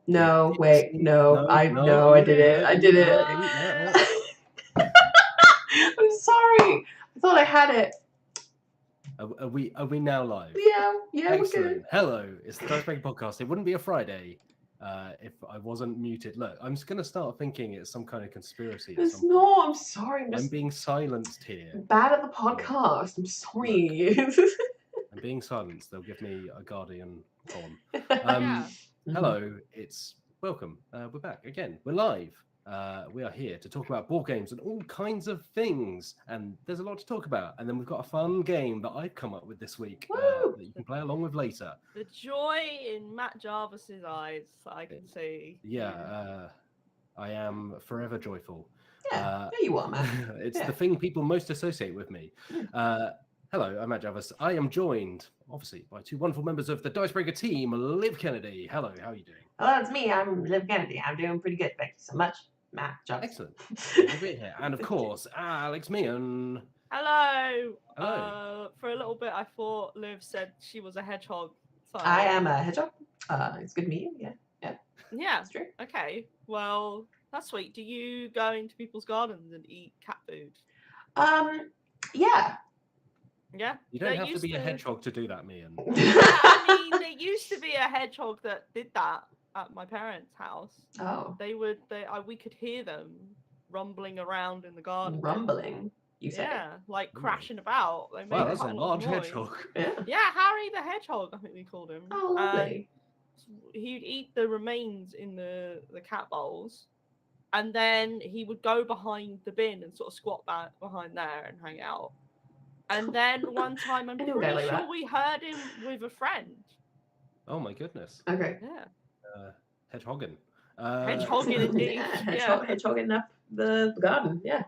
No, wait, no, I did it. I did it. I'm sorry. I thought I had it. Are we now live? Yeah, we're Excellent. good. Hello, it's the Dicebreaker podcast. It wouldn't be a Friday if I wasn't muted. Look, I'm just gonna start thinking it's some kind of conspiracy. It's not. I'm sorry. I'm being silenced here. Bad at the podcast. I'm sorry. I'm being silenced. They'll give me a guardian phone. Yeah. Hello, it's welcome. We're back again. We're live. We are here to talk about board games and all kinds of things, and there's a lot to talk about. And then we've got a fun game that I've come up with this week that you can play along with later. The joy in Matt Jarvis's eyes, I can see. Yeah, I am forever joyful. Yeah, there you are, Matt. It's the thing people most associate with me. Hello, I'm Matt Jarvis. I am joined, obviously, by two wonderful members of the Dicebreaker team, Liv Kennedy. Hello, how are you doing? Hello, it's me. I'm Liv Kennedy. I'm doing pretty good. Thank you so much, Matt Jarvis. Excellent. Good to be here. And of course, Alex Meehan. Hello. Hello. For a little bit, I thought Liv said she was a hedgehog. So... I am a hedgehog. It's good to meet you. Yeah. Yeah. That's true. Okay. Well, that's sweet. Do you go into people's gardens and eat cat food? Yeah. Yeah. You don't have to be a hedgehog to do that, Meehan. I mean, there used to be a hedgehog that did that at my parents' house. Oh. We could hear them rumbling around in the garden. Rumbling? You say? Yeah, like crashing about. They wow, that's a large hedgehog. Yeah, Harry the Hedgehog, I think we called him. Oh, lovely. He'd eat the remains in the cat bowls, and then he would go behind the bin and sort of squat back behind there and hang out. And then one time, I'm pretty sure we heard him with a friend. Oh my goodness. Okay. Yeah. Hedgehogging. Hedgehogging indeed. Hedgehogging up the garden. Yeah.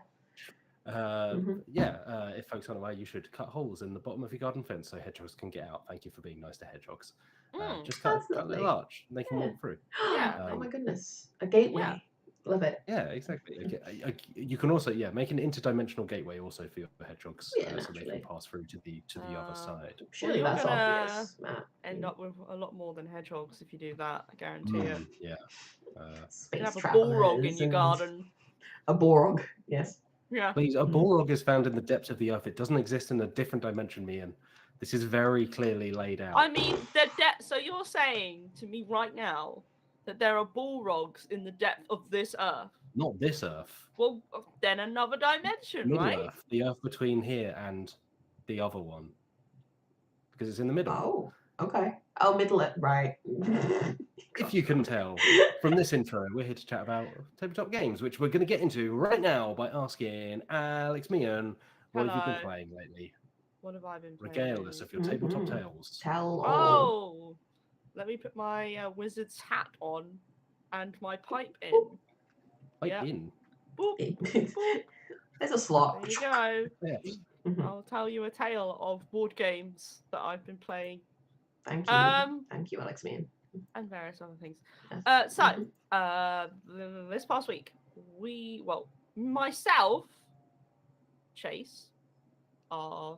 If folks aren't aware, you should cut holes in the bottom of your garden fence so hedgehogs can get out. Thank you for being nice to hedgehogs. Just cut a little arch and they can walk through. Yeah. Oh my goodness. A gateway. Yeah. Love it. Yeah, exactly. You can also make an interdimensional gateway also for your hedgehogs, so they can pass through to the other side. Surely that's obvious, Matt. End up with a lot more than hedgehogs if you do that. I guarantee you. Yeah. You have a Balrog in your garden. A Balrog, yes. Yeah. Please, a Balrog is found in the depths of the earth. It doesn't exist in a different dimension, Meehan. This is very clearly laid out. I mean, so you're saying to me right now that there are Balrogs in the depth of this earth? Not this earth. Well, then another dimension, Middle right? Earth, the earth between here and the other one. Because it's in the middle. Oh, okay. Oh, Middle Earth, right. If you can tell from this intro, we're here to chat about tabletop games, which we're going to get into right now by asking Alex Meehan, what have you been playing lately? What have I been playing? Regale us of your tabletop tales. Tell all. Oh, let me put my wizard's hat on and my pipe in. Pipe in? Boop, boop. There's a slot. There you go. Yes. I'll tell you a tale of board games that I've been playing. Thank you. Thank you, Alex Meehan. And various other things. Yes. This past week, myself, Chase, our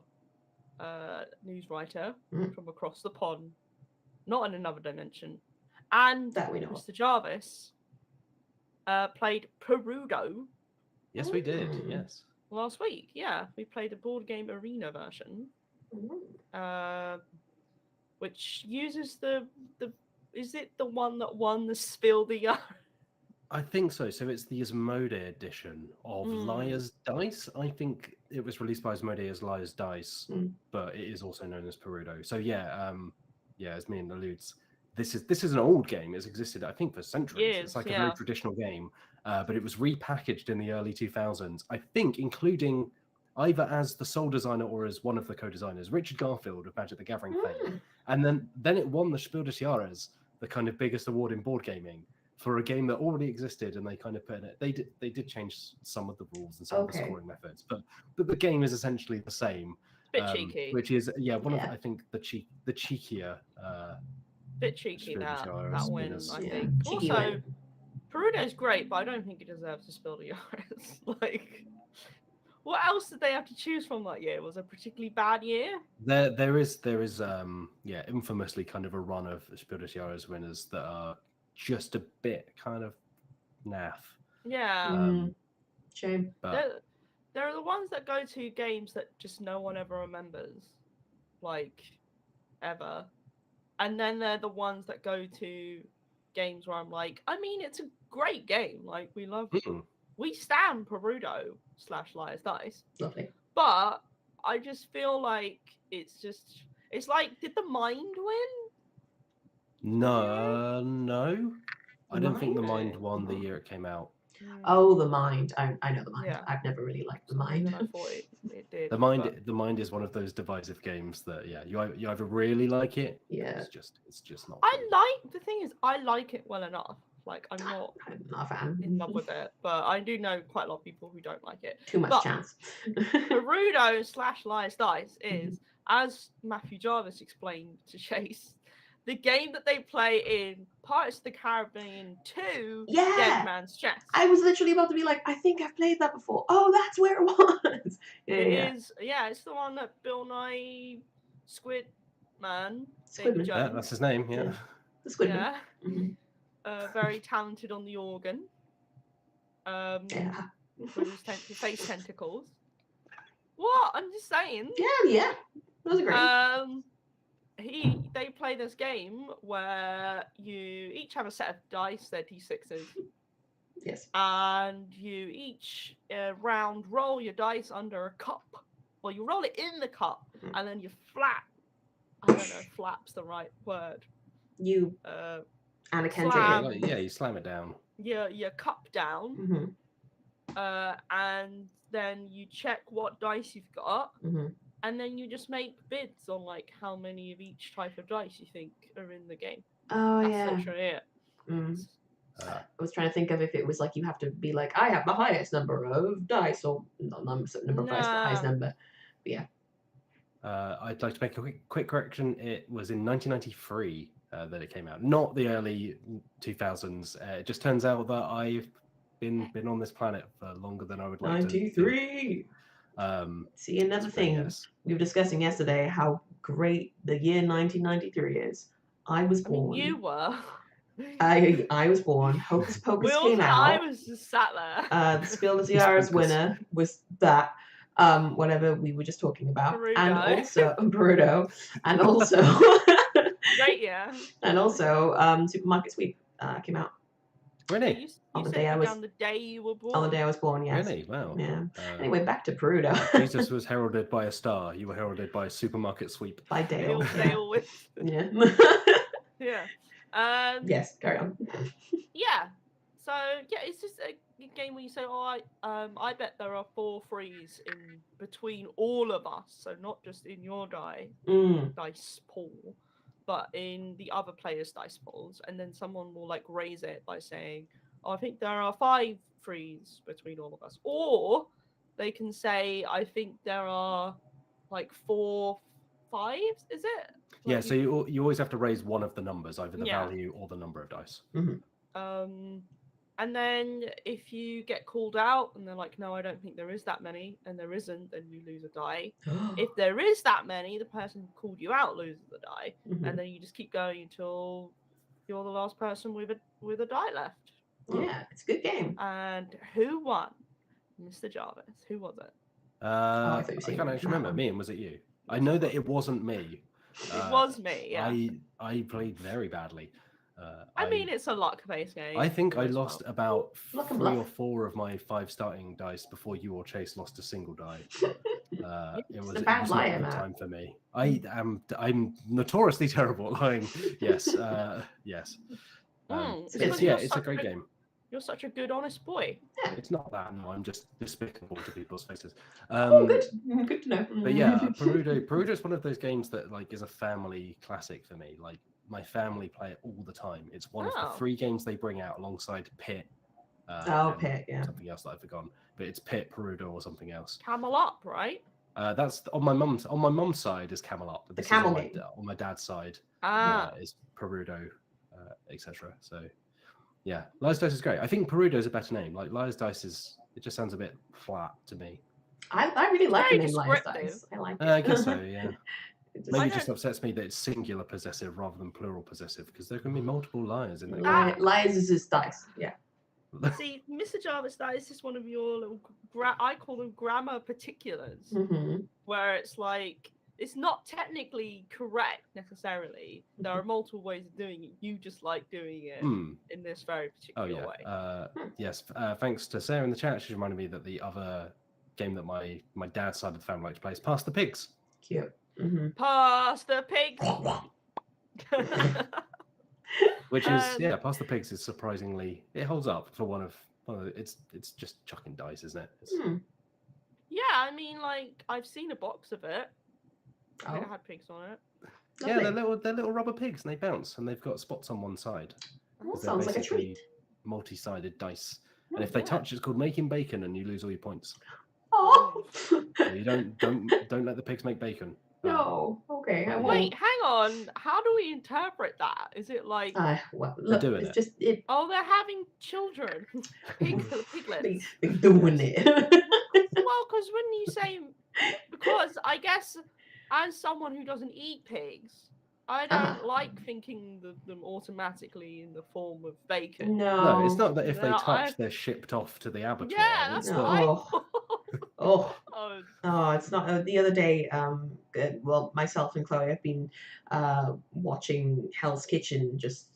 news writer from across the pond, not in another dimension, and that we know Mr. Jarvis played Perudo. Yes, we did. Yes. Last week, yeah, we played a board game arena version, which uses the. Is it the one that won the Spill the Yarn? I think so. So it's the Asmodee edition of Liar's Dice. I think it was released by Asmodee as Liar's Dice, but it is also known as Perudo. So as Meehan alludes, this is an old game. It's existed, I think, for centuries. It's like a very traditional game, but it was repackaged in the early 2000s. I think, including either as the sole designer or as one of the co-designers, Richard Garfield of Magic the Gathering fame. And then it won the Spiel des Jahres, the kind of biggest award in board gaming, for a game that already existed, and they kind of put in it. They did change some of the rules and some of the scoring methods, but the game is essentially the same. Bit cheeky. Which is one of I think the cheekier. Bit cheeky that win, I think. Cheeky also, win. Perudo's great, but I don't think it deserves to Spill the Yards. Like, what else did they have to choose from that year? Was it a particularly bad year? There is infamously kind of a run of Spiel des Jahres winners that are just a bit kind of naff. Yeah. Shame. But There are the ones that go to games that just no one ever remembers, like, ever. And then they're the ones that go to games where I'm like, I mean, it's a great game. Like, we stand Perudo / Liar's Dice. Lovely. But I just feel like it's like, did the Mind win? no. I don't think the Mind Mind? won the year it came out. Oh, the Mind. I know the Mind. Yeah. I've never really liked the For some reason Mind. I thought it did. The Mind is one of those divisive games that you either really like it, Yeah. it's just not. The thing is, I like it well enough. Like, I'm not a fan. in love with it, but I do know quite a lot of people who don't like it. Too much But chance. Perudo / Liar's Dice is, as Matthew Jarvis explained to Chase, the game that they play in Pirates of the Caribbean 2, Yeah. Dead Man's Chest. I was literally about to be like, I think I've played that before. Oh, that's where it was. It's the one that Bill Nye Squid Man, David Squidman. Jones. That's his name, yeah. The Squidman. Yeah. Mhm. Very talented on the organ. Yeah. With his face tentacles. What? I'm just saying. Yeah. Those are great. They play this game where you each have a set of dice, they're d6s, Yes. and you each round roll your dice under a cup. Well, you roll it in the cup, and then you flap. I don't know if flap's the right word. You. Anna Slam. Kendrick. Yeah, you slam it down. Your cup down, and then you check what dice you've got, and then you just make bids on like how many of each type of dice you think are in the game. Oh, That's yeah. literally it. I was trying to think of if it was like you have to be like, I have the highest number of dice, or not number of dice, but highest number. But yeah. I'd like to make a quick correction. It was in 1993 that it came out, not the early 2000s. It just turns out that I've been on this planet for longer than I would like 93. See, another thing we were discussing yesterday, how great the year 1993 is. I was born. I mean, you were. I was born. Hocus Pocus came out. I was just sat there. The Spiel des Jahres winner was that. Whatever we were just talking about, Perudo. and also Perudo, and also Great, yeah. And also Supermarket Sweep came out. Really? You On the said day I was- on the day you were born. On the day I was born, yes. Really? Wow. Yeah. Anyway, back to Perudo. Jesus was heralded by a star. You were heralded by a Supermarket Sweep. By Dale. Dale with. Yeah. Yeah. Yes, carry on. Yeah. So yeah, it's just a game where you say, "Oh, I bet there are 4 threes in between all of us, so not just in your dice pool, but in the other players' dice pools." And then someone will like raise it by saying, "Oh, I think there are 5 threes between all of us," or they can say, "I think there are like 4 5s." Is it? Yeah. Like So you always have to raise one of the numbers, either the Yeah. value or the number of dice. And then if you get called out and they're like, "No, I don't think there is that many," and there isn't, then you lose a die. If there is that many, the person who called you out loses the die, and then you just keep going until you're the last person with a die left. Yeah, it's a good game. And who won? Mr. Jarvis. Who was it? I thought you were can't saying actually that remember. one. Me, and was it you? I know that it wasn't me. It was me. Yeah. I played very badly. I mean, it's a luck-based game. I think I as well. lost about Luck and 3 or bluff. 4 of my 5 starting dice before you or Chase lost a single die. It was a bad not liar, a good Matt. time for me. I'm notoriously terrible at lying. Yes, yes. It's a great game. You're such a good, honest boy. It's not that. No, I'm just despicable to people's faces. Good to know. But yeah, Perudo is one of those games that like is a family classic for me. Like my family play it all the time. It's one of the 3 games they bring out alongside Pit. And Pit, yeah. Something else that I've forgotten, but it's Pit, Perudo, or something else. Camelot, right? That's on my mum's side is Camelot. But The this is camel on game. on my dad's side is Perudo, etc. So yeah, Liar's Dice is great. I think Perudo is a better name. Like Liar's Dice it just sounds a bit flat to me. I really like the Very name Liar's descriptive. Dice. I like it. I guess so. Yeah. Maybe it just upsets me that it's singular possessive rather than plural possessive, because there can be multiple liars in there. Liars is his dice. Yeah. See, Mr. Jarvis, that is just one of your little, I call them grammar particulars, where it's like, it's not technically correct necessarily. There are multiple ways of doing it. You just like doing it in this very particular way. Yes. Thanks to Sarah in the chat. She reminded me that the other game that my dad's side of the family likes to play is Pass the Pigs. Cute. Pass the Pigs. Which is Pass the Pigs is surprisingly, it holds up for one of it's just chucking dice, isn't it? Yeah, I mean, like, I've seen a box of it. It had pigs on it. Yeah, they're little rubber pigs, and they bounce, and they've got spots on one side. That sounds like a treat. Multi-sided dice, and if they touch, it's called making bacon, and you lose all your points. Oh. So you don't let the pigs make bacon. No. Okay. Wait, hang on. How do we interpret that? Is it like look, doing it's it. just it. Oh, they're having children. Piglets. They're doing it. Well, because when you say, because I guess as someone who doesn't eat pigs, I don't like thinking of them automatically in the form of bacon. No, it's not that if they touch, they're shipped off to the abattoir. Yeah, that's what I thought. It's not. The other day, well, myself and Chloe have been watching Hell's Kitchen just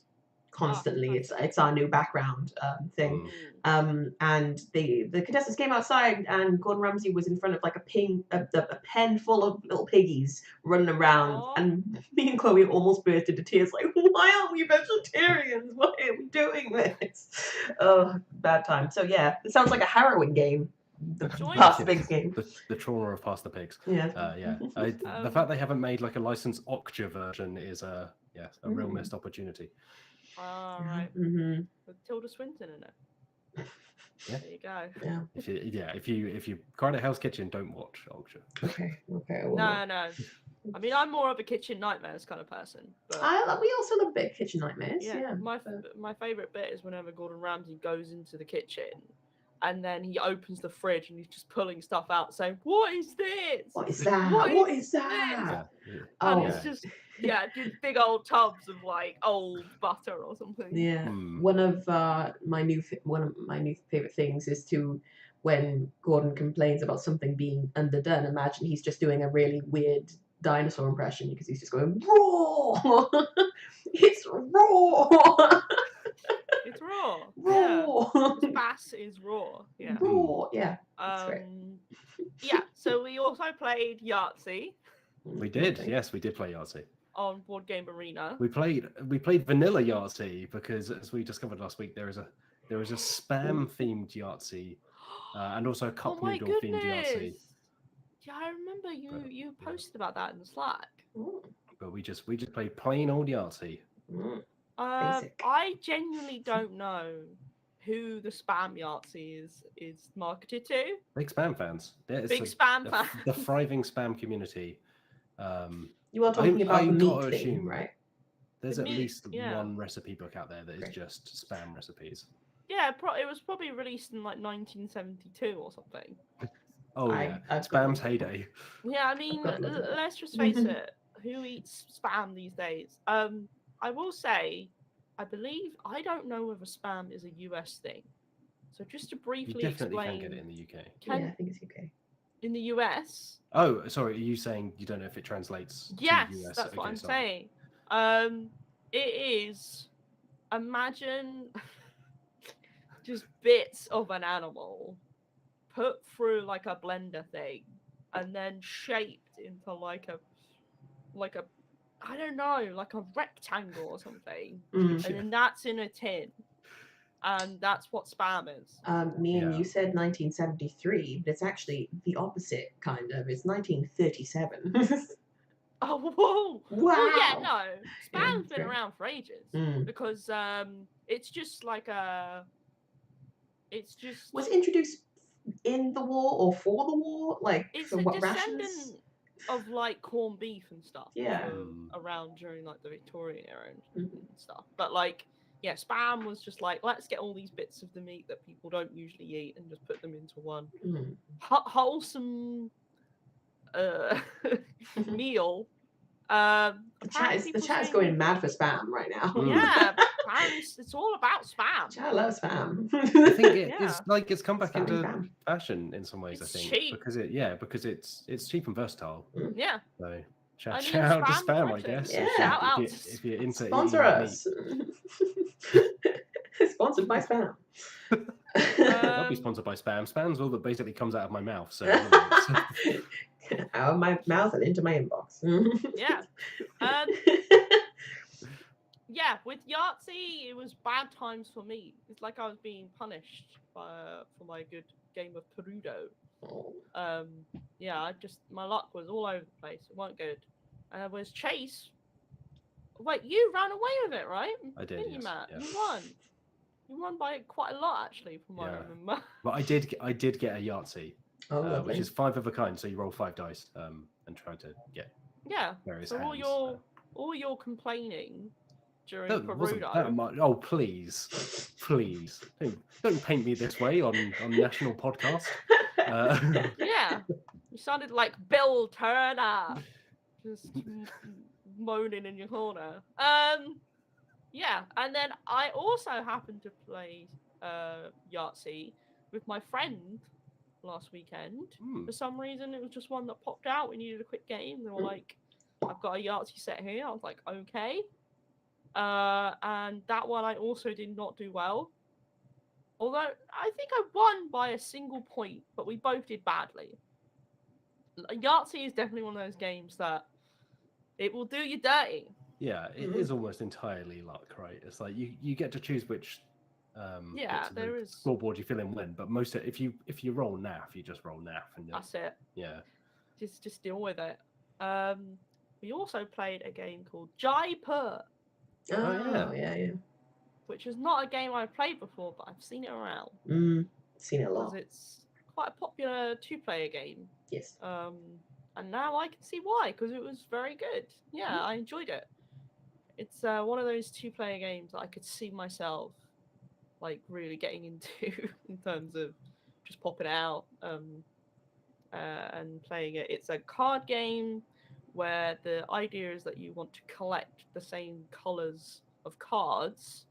constantly. It's our new background thing. And the contestants came outside, and Gordon Ramsay was in front of like a pen full of little piggies running around, and me and Chloe almost burst into tears. Like, why aren't we vegetarians? Why are we doing this? Oh, bad time. So yeah, it sounds like a harrowing game. The Pass the Pigs game. The trauma of Pass the Pigs. Yeah. The fact they haven't made like a licensed Okja version is a real missed opportunity. Right. With Tilda Swinton in it. Yeah. There you go. Yeah. If you cried at Hell's Kitchen, don't watch Okja. Okay. No. I mean, I'm more of a Kitchen Nightmares kind of person. But we also love a bit of Kitchen Nightmares. Yeah. My favourite bit is whenever Gordon Ramsay goes into the kitchen, and then he opens the fridge and he's just pulling stuff out, saying, "What is this? What is that? What is that?" And it's just just big old tubs of like old butter or something. Yeah. One of my new favorite things is to, when Gordon complains about something being underdone, imagine he's just doing a really weird dinosaur impression, because he's just going raw. It's raw. It's raw. Raw. Yeah. Bass is raw. Yeah. Raw. Yeah. That's great. Yeah. So we also played Yahtzee. We did. Yes, we did play Yahtzee on Board Game Arena. We played vanilla Yahtzee because, as we discovered last week, there is a spam themed Yahtzee and also a cup noodle themed Yahtzee. Yeah, I remember you posted about that in the Slack. But we just played plain old Yahtzee. I genuinely don't know who the spam Yahtzee is marketed to. Big spam fans. Spam fans. The thriving spam community. You are talking about the meat thing, right? There's at least one recipe book out there that is just spam recipes. Yeah, it was probably released in like 1972 or something. Spam's heyday. Yeah, I mean, let's just face it. Who eats spam these days? I will say, I don't know whether spam is a US thing. So just to briefly explain. You definitely can get it in the UK. Yeah, I think it's UK. In the US? Oh, sorry. Are you saying you don't know if it translates to US? That's what I'm saying. It is, imagine just bits of an animal put through like a blender thing and then shaped into like a I don't know, like a rectangle or something. And then that's in a tin. And that's what spam is. You said 1973, but it's actually the opposite, kind of. It's 1937. Oh, whoa! Wow! Well, yeah, no. Spam's been around for ages. Because it's just like a... It's just... Was it introduced in the war or for the war? Like, it's for a what descendant rations? of like corned beef and stuff. Yeah. Around during like the Victorian era and stuff. But like, yeah, spam was just like, let's get all these bits of the meat that people don't usually eat and just put them into one wholesome meal The Apparently chat is people going saying, mad for spam right now. yeah, apparently it's all about spam. Chat loves spam. I think Yeah. it's come back Spamming into spam. fashion in some ways. It's I think cheap. because it's cheap and versatile. Yeah. So I shout mean, out to spam spam, I writing. guess. Yeah. Shout out if you're into Sponsor eating meat. us. Sponsored by spam. I'll be sponsored by spam. Spam's all that basically comes out of my mouth. So out of my mouth and into my inbox. Yeah. Yeah, with Yahtzee, it was bad times for me. It's like I was being punished for my good game of Perudo. Yeah, my luck was all over the place. It weren't good. And it was Chase. Wait, you ran away with it, right? I did, Didn't you, yes, Matt? yeah. You won. You won by quite a lot, actually, from what I remember. But I did get a Yahtzee, Oh, which is 5 of a kind. So you roll 5 dice and try to get various So hands. all your complaining during That wasn't Perudo. that much. Oh, please, don't paint me this way on national podcast. Yeah, you sounded like Bill Turner, just moaning in your corner. Yeah, and then I also happened to play Yahtzee with my friend last weekend. For some reason, it was just one that popped out. We needed a quick game. They were like, "I've got a Yahtzee set here." I was like, "Okay." And that one I also did not do well. Although I think I won by a single point, but we both did badly. Yahtzee is definitely one of those games that it will do you dirty. Yeah, it is almost entirely luck, right? It's like you get to choose which there is scoreboard you fill in when, but most if you roll naff, you just roll naff, and that's it. Yeah, just deal with it. We also played a game called Jaipur. Yeah. Which is not a game I've played before, but I've seen it around. Seen it a lot. Because it's quite a popular 2-player game. Yes. And now I can see why, because it was very good. Yeah, I enjoyed it. It's one of those 2-player games that I could see myself like really getting into in terms of just popping out and playing it. It's a card game where the idea is that you want to collect the same colors of cards,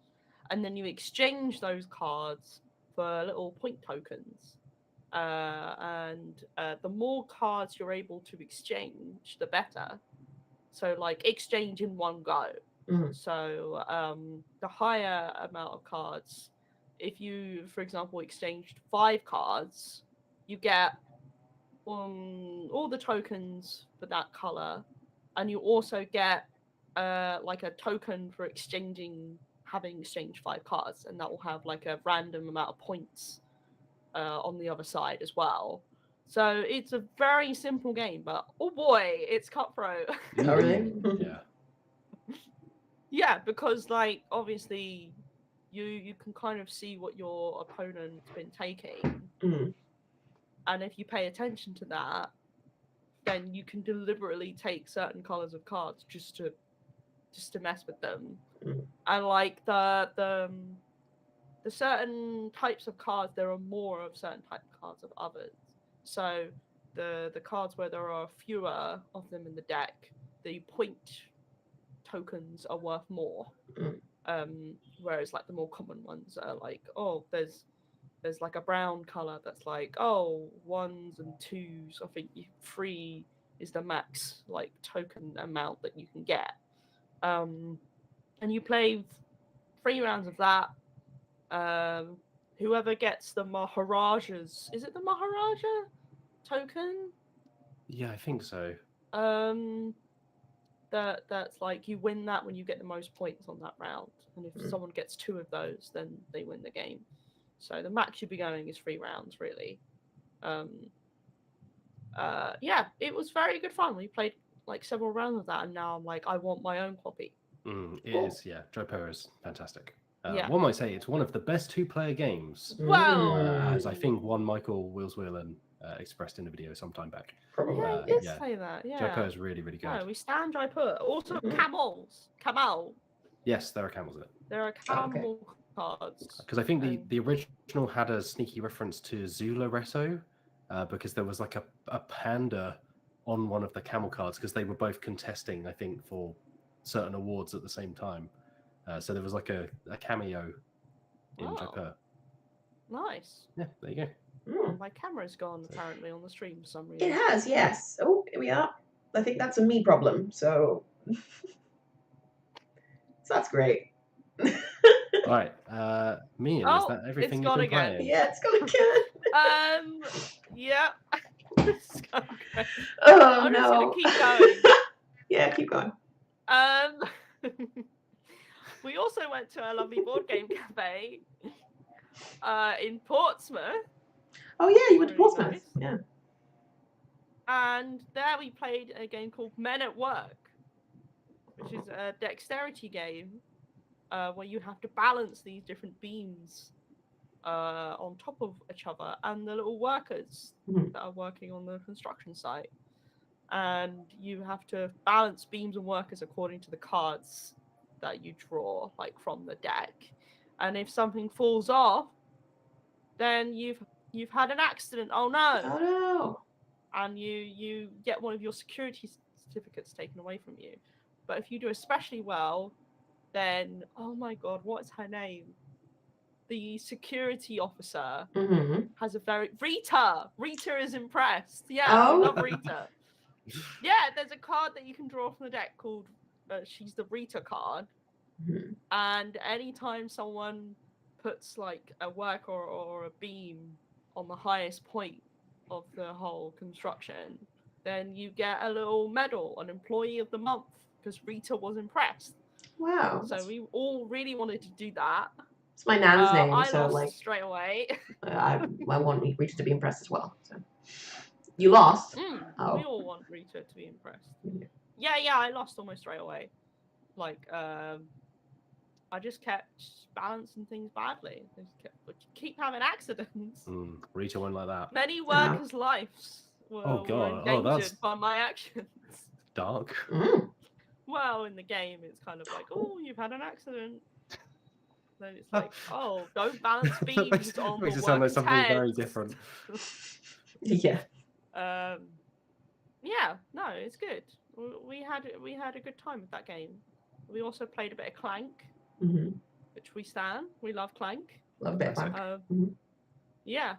and then you exchange those cards for little point tokens. And the more cards you're able to exchange, the better. So, like, exchange in one go. So, the higher amount of cards, if you, for example, exchanged 5 cards, you get all the tokens for that color, and you also get like a token for having exchanged 5 cards, and that will have like a random amount of points on the other side as well. So it's a very simple game, but oh boy, it's cutthroat. Oh, really? Yeah. Yeah, because like obviously you can kind of see what your opponent's been taking, and if you pay attention to that, then you can deliberately take certain colors of cards just to mess with them. And like the certain types of cards, there are more of certain type of cards of others. So the cards where there are fewer of them in the deck, the point tokens are worth more. Whereas like the more common ones are like, oh, there's like a brown color that's like, oh, 1s and 2s. I think 3 is the max like token amount that you can get. And you play 3 rounds of that. Whoever gets the Maharajas, is it the Maharaja token? Yeah, I think so. That's like you win that when you get the most points on that round, and if someone gets 2 of those, then they win the game. So the max you'd be going is 3 rounds, really. Yeah, it was very good fun. We played like several rounds of that, and now I'm like, I want my own copy. It is, yeah. Jaipur is fantastic. Yeah. One might say it's one of the best 2-player games. Wow. As I think one Michael Wills-Whelan expressed in a video sometime back. Probably. Yeah, he did say that. Yeah. Jaipur is really, really good. No, we stand Jaipur. Also, camels. Camel. Yes, there are camels in it. There are camel cards. Because I think the original had a sneaky reference to Zula Resso, because there was like a panda on one of the camel cards because they were both contesting, I think, for certain awards at the same time. So there was like a cameo in Jaipur. Nice. Yeah, there you go. Oh, my camera's gone apparently on the stream for some reason. It has, yes. Oh, here we are. I think that's a me problem. So, so that's great. All right, Meehan, is that everything you've been playing? Yeah, it's gone again. Yeah. It's gone great. Oh I'm no. just gonna keep going. Yeah, keep going. We also went to a lovely board game cafe in Portsmouth. Oh yeah, you went to Really Portsmouth. nice. Yeah. And there we played a game called Men at Work, which is a dexterity game where you have to balance these different beams on top of each other and the little workers that are working on the construction site. And you have to balance beams and workers according to the cards that you draw, like from the deck. And if something falls off, then you've had an accident. Oh no! Oh no! And you get one of your security certificates taken away from you. But if you do especially well, then oh my god, what's her name? The security officer has a very Rita. Rita is impressed. Yeah, I love Rita. Yeah, there's a card that you can draw from the deck called she's the Rita card. And anytime someone puts like a work or a beam on the highest point of the whole construction, then you get a little medal, an employee of the month, because Rita was impressed. Wow. So we all really wanted to do that. It's my nan's name, I so lost like straight away. I want Rita to be impressed as well. So you lost. Oh. We all want Rita to be impressed. Yeah, I lost almost straight away. Like I just kept balancing things badly. I just keep having accidents. Rita went like that. Many workers' lives were endangered by my actions. Dark. Well, in the game, it's kind of like, oh, you've had an accident. Then it's like, oh, don't balance beams on the makes it sound like something heads. very different. Yeah. Yeah, no, it's good. We had a good time with that game. We also played a bit of Clank, which we stand. We love Clank. Love a bit of Clank. Yeah.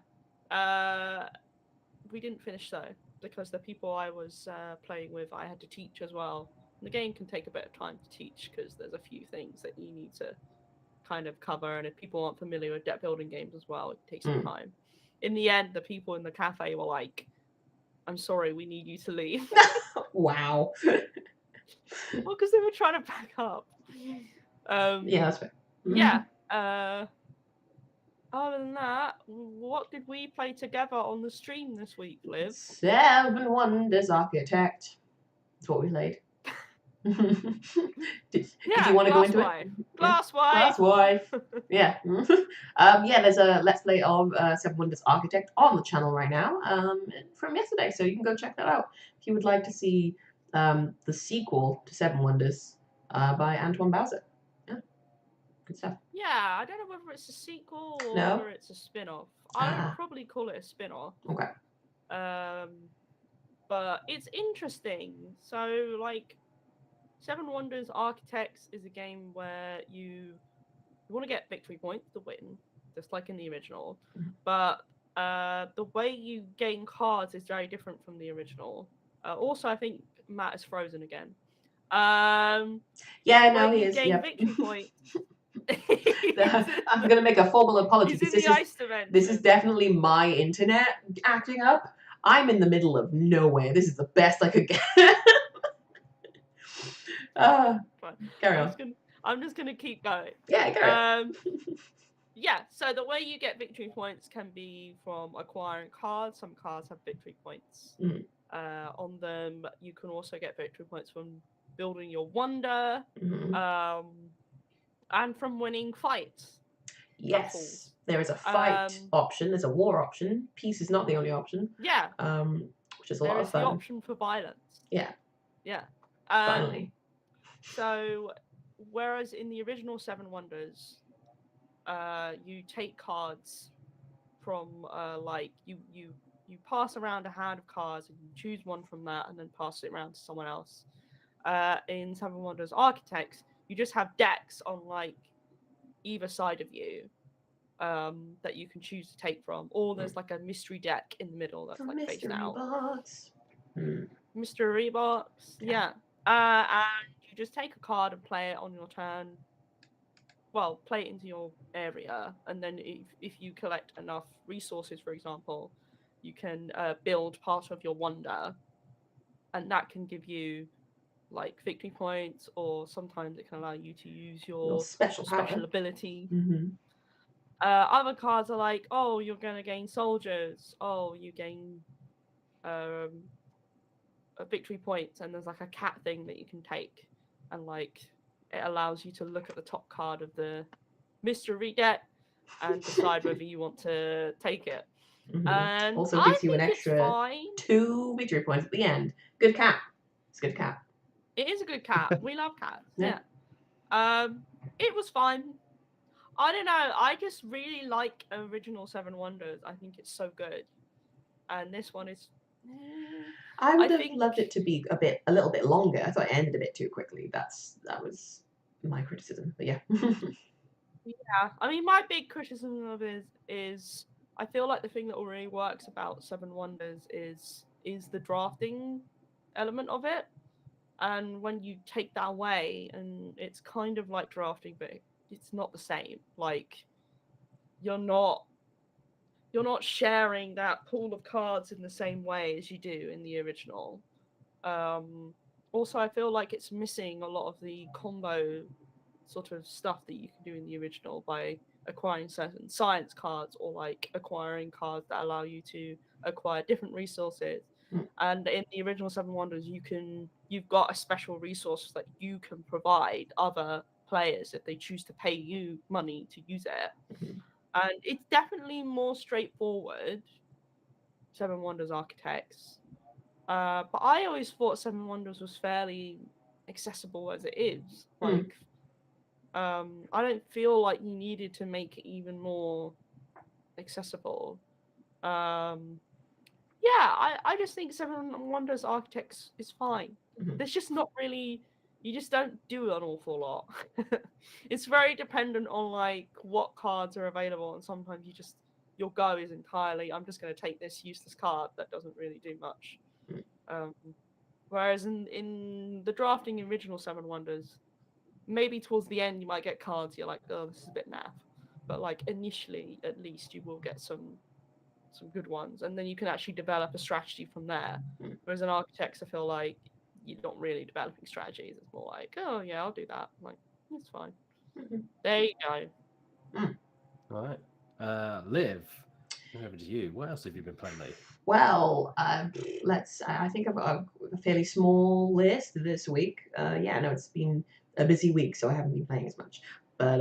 We didn't finish though, because the people I was playing with, I had to teach as well. And the game can take a bit of time to teach because there's a few things that you need to kind of cover, and if people aren't familiar with deck building games as well, it takes some time. In the end, the people in the cafe were like, I'm sorry, we need you to leave. Wow. Well, because they were trying to back up. Yeah, that's fair. Yeah. Other than that, what did we play together on the stream this week, Liv? 7 Wonders Architect. That's what we played. did you want to go into it? Glass wife. Yeah. There's a Let's Play of 7 Wonders Architect on the channel right now from yesterday, so you can go check that out if you would like to see the sequel to 7 Wonders by Antoine Bowser. Yeah, good stuff. Yeah, I don't know whether it's a sequel or whether it's a spin-off. I would probably call it a spin-off. Okay. But it's interesting. So, like, 7 Wonders Architects is a game where you want to get victory points to win, just like in the original. But the way you gain cards is very different from the original. Also, I think Matt is frozen again. Yeah, no, he is. Gain victory points. I'm going to make a formal apology. This is definitely my internet acting up. I'm in the middle of nowhere. This is the best I could get. Carry on. I'm just gonna keep going. Yeah, carry on. Yeah, so the way you get victory points can be from acquiring cards. Some cards have victory points on them. You can also get victory points from building your wonder, and from winning fights. Yes, there is a fight option. There's a war option. Peace is not the only option. Yeah. Which is a lot of fun. There is the option for violence. Yeah. Yeah. Finally. So, whereas in the original 7 Wonders, you take cards from like you you pass around a hand of cards and you choose one from that and then pass it around to someone else. In Seven Wonders Architects, you just have decks on like either side of you that you can choose to take from, or there's like a mystery deck in the middle that's like faced out. Box. Mystery box, yeah. And you just take a card and play it on your turn. Well, play it into your area, and then if you collect enough resources, for example, you can build part of your wonder, and that can give you like victory points, or sometimes it can allow you to use your special ability. Mm-hmm. Other cards are like, oh, you're going to gain soldiers. Oh, you gain a victory points, and there's like a cat thing that you can take, and like it allows you to look at the top card of the mystery deck and decide whether you want to take it. Mm-hmm. And also gives you an extra 2 victory points at the end. Good cat. It's a good cat. It is a good cat. We love cats. Yeah. It was fun. I don't know. I just really like original Seven Wonders. I think it's so good. And this one is. I would have loved it to be a little bit longer. I thought it ended a bit too quickly. That was my criticism. But yeah. Yeah. I mean, my big criticism of it is I feel like the thing that really works about Seven Wonders is the drafting element of it. And when you take that away, and it's kind of like drafting, but it's not the same. Like you're not sharing that pool of cards in the same way as you do in the original. Also, I feel like it's missing a lot of the combo sort of stuff that you can do in the original by acquiring certain science cards, or like acquiring cards that allow you to acquire different resources. And in the original Seven Wonders, you've got a special resource that you can provide other players if they choose to pay you money to use it. And it's definitely more straightforward, Seven Wonders Architects. But I always thought Seven Wonders was fairly accessible as it is. Like, I don't feel like you needed to make it even more accessible. Yeah, I just think Seven Wonders Architects is fine. There's just not really, you just don't do an awful lot. It's very dependent on like what cards are available, and sometimes your go is entirely, I'm just going to take this useless card that doesn't really do much. Whereas in the drafting original Seven Wonders, maybe towards the end you might get cards you're like, oh, this is a bit naff. But like initially, at least, you will get some good ones, and then you can actually develop a strategy from there. Whereas in Architects, I feel like you're not really developing strategies. It's more like, oh yeah, I'll do that. I'm like, it's fine. There you go. All right. Liv, over to you. What else have you been playing lately? Well, I think I've got a fairly small list this week. Yeah, no, it's been a busy week, so I haven't been playing as much. But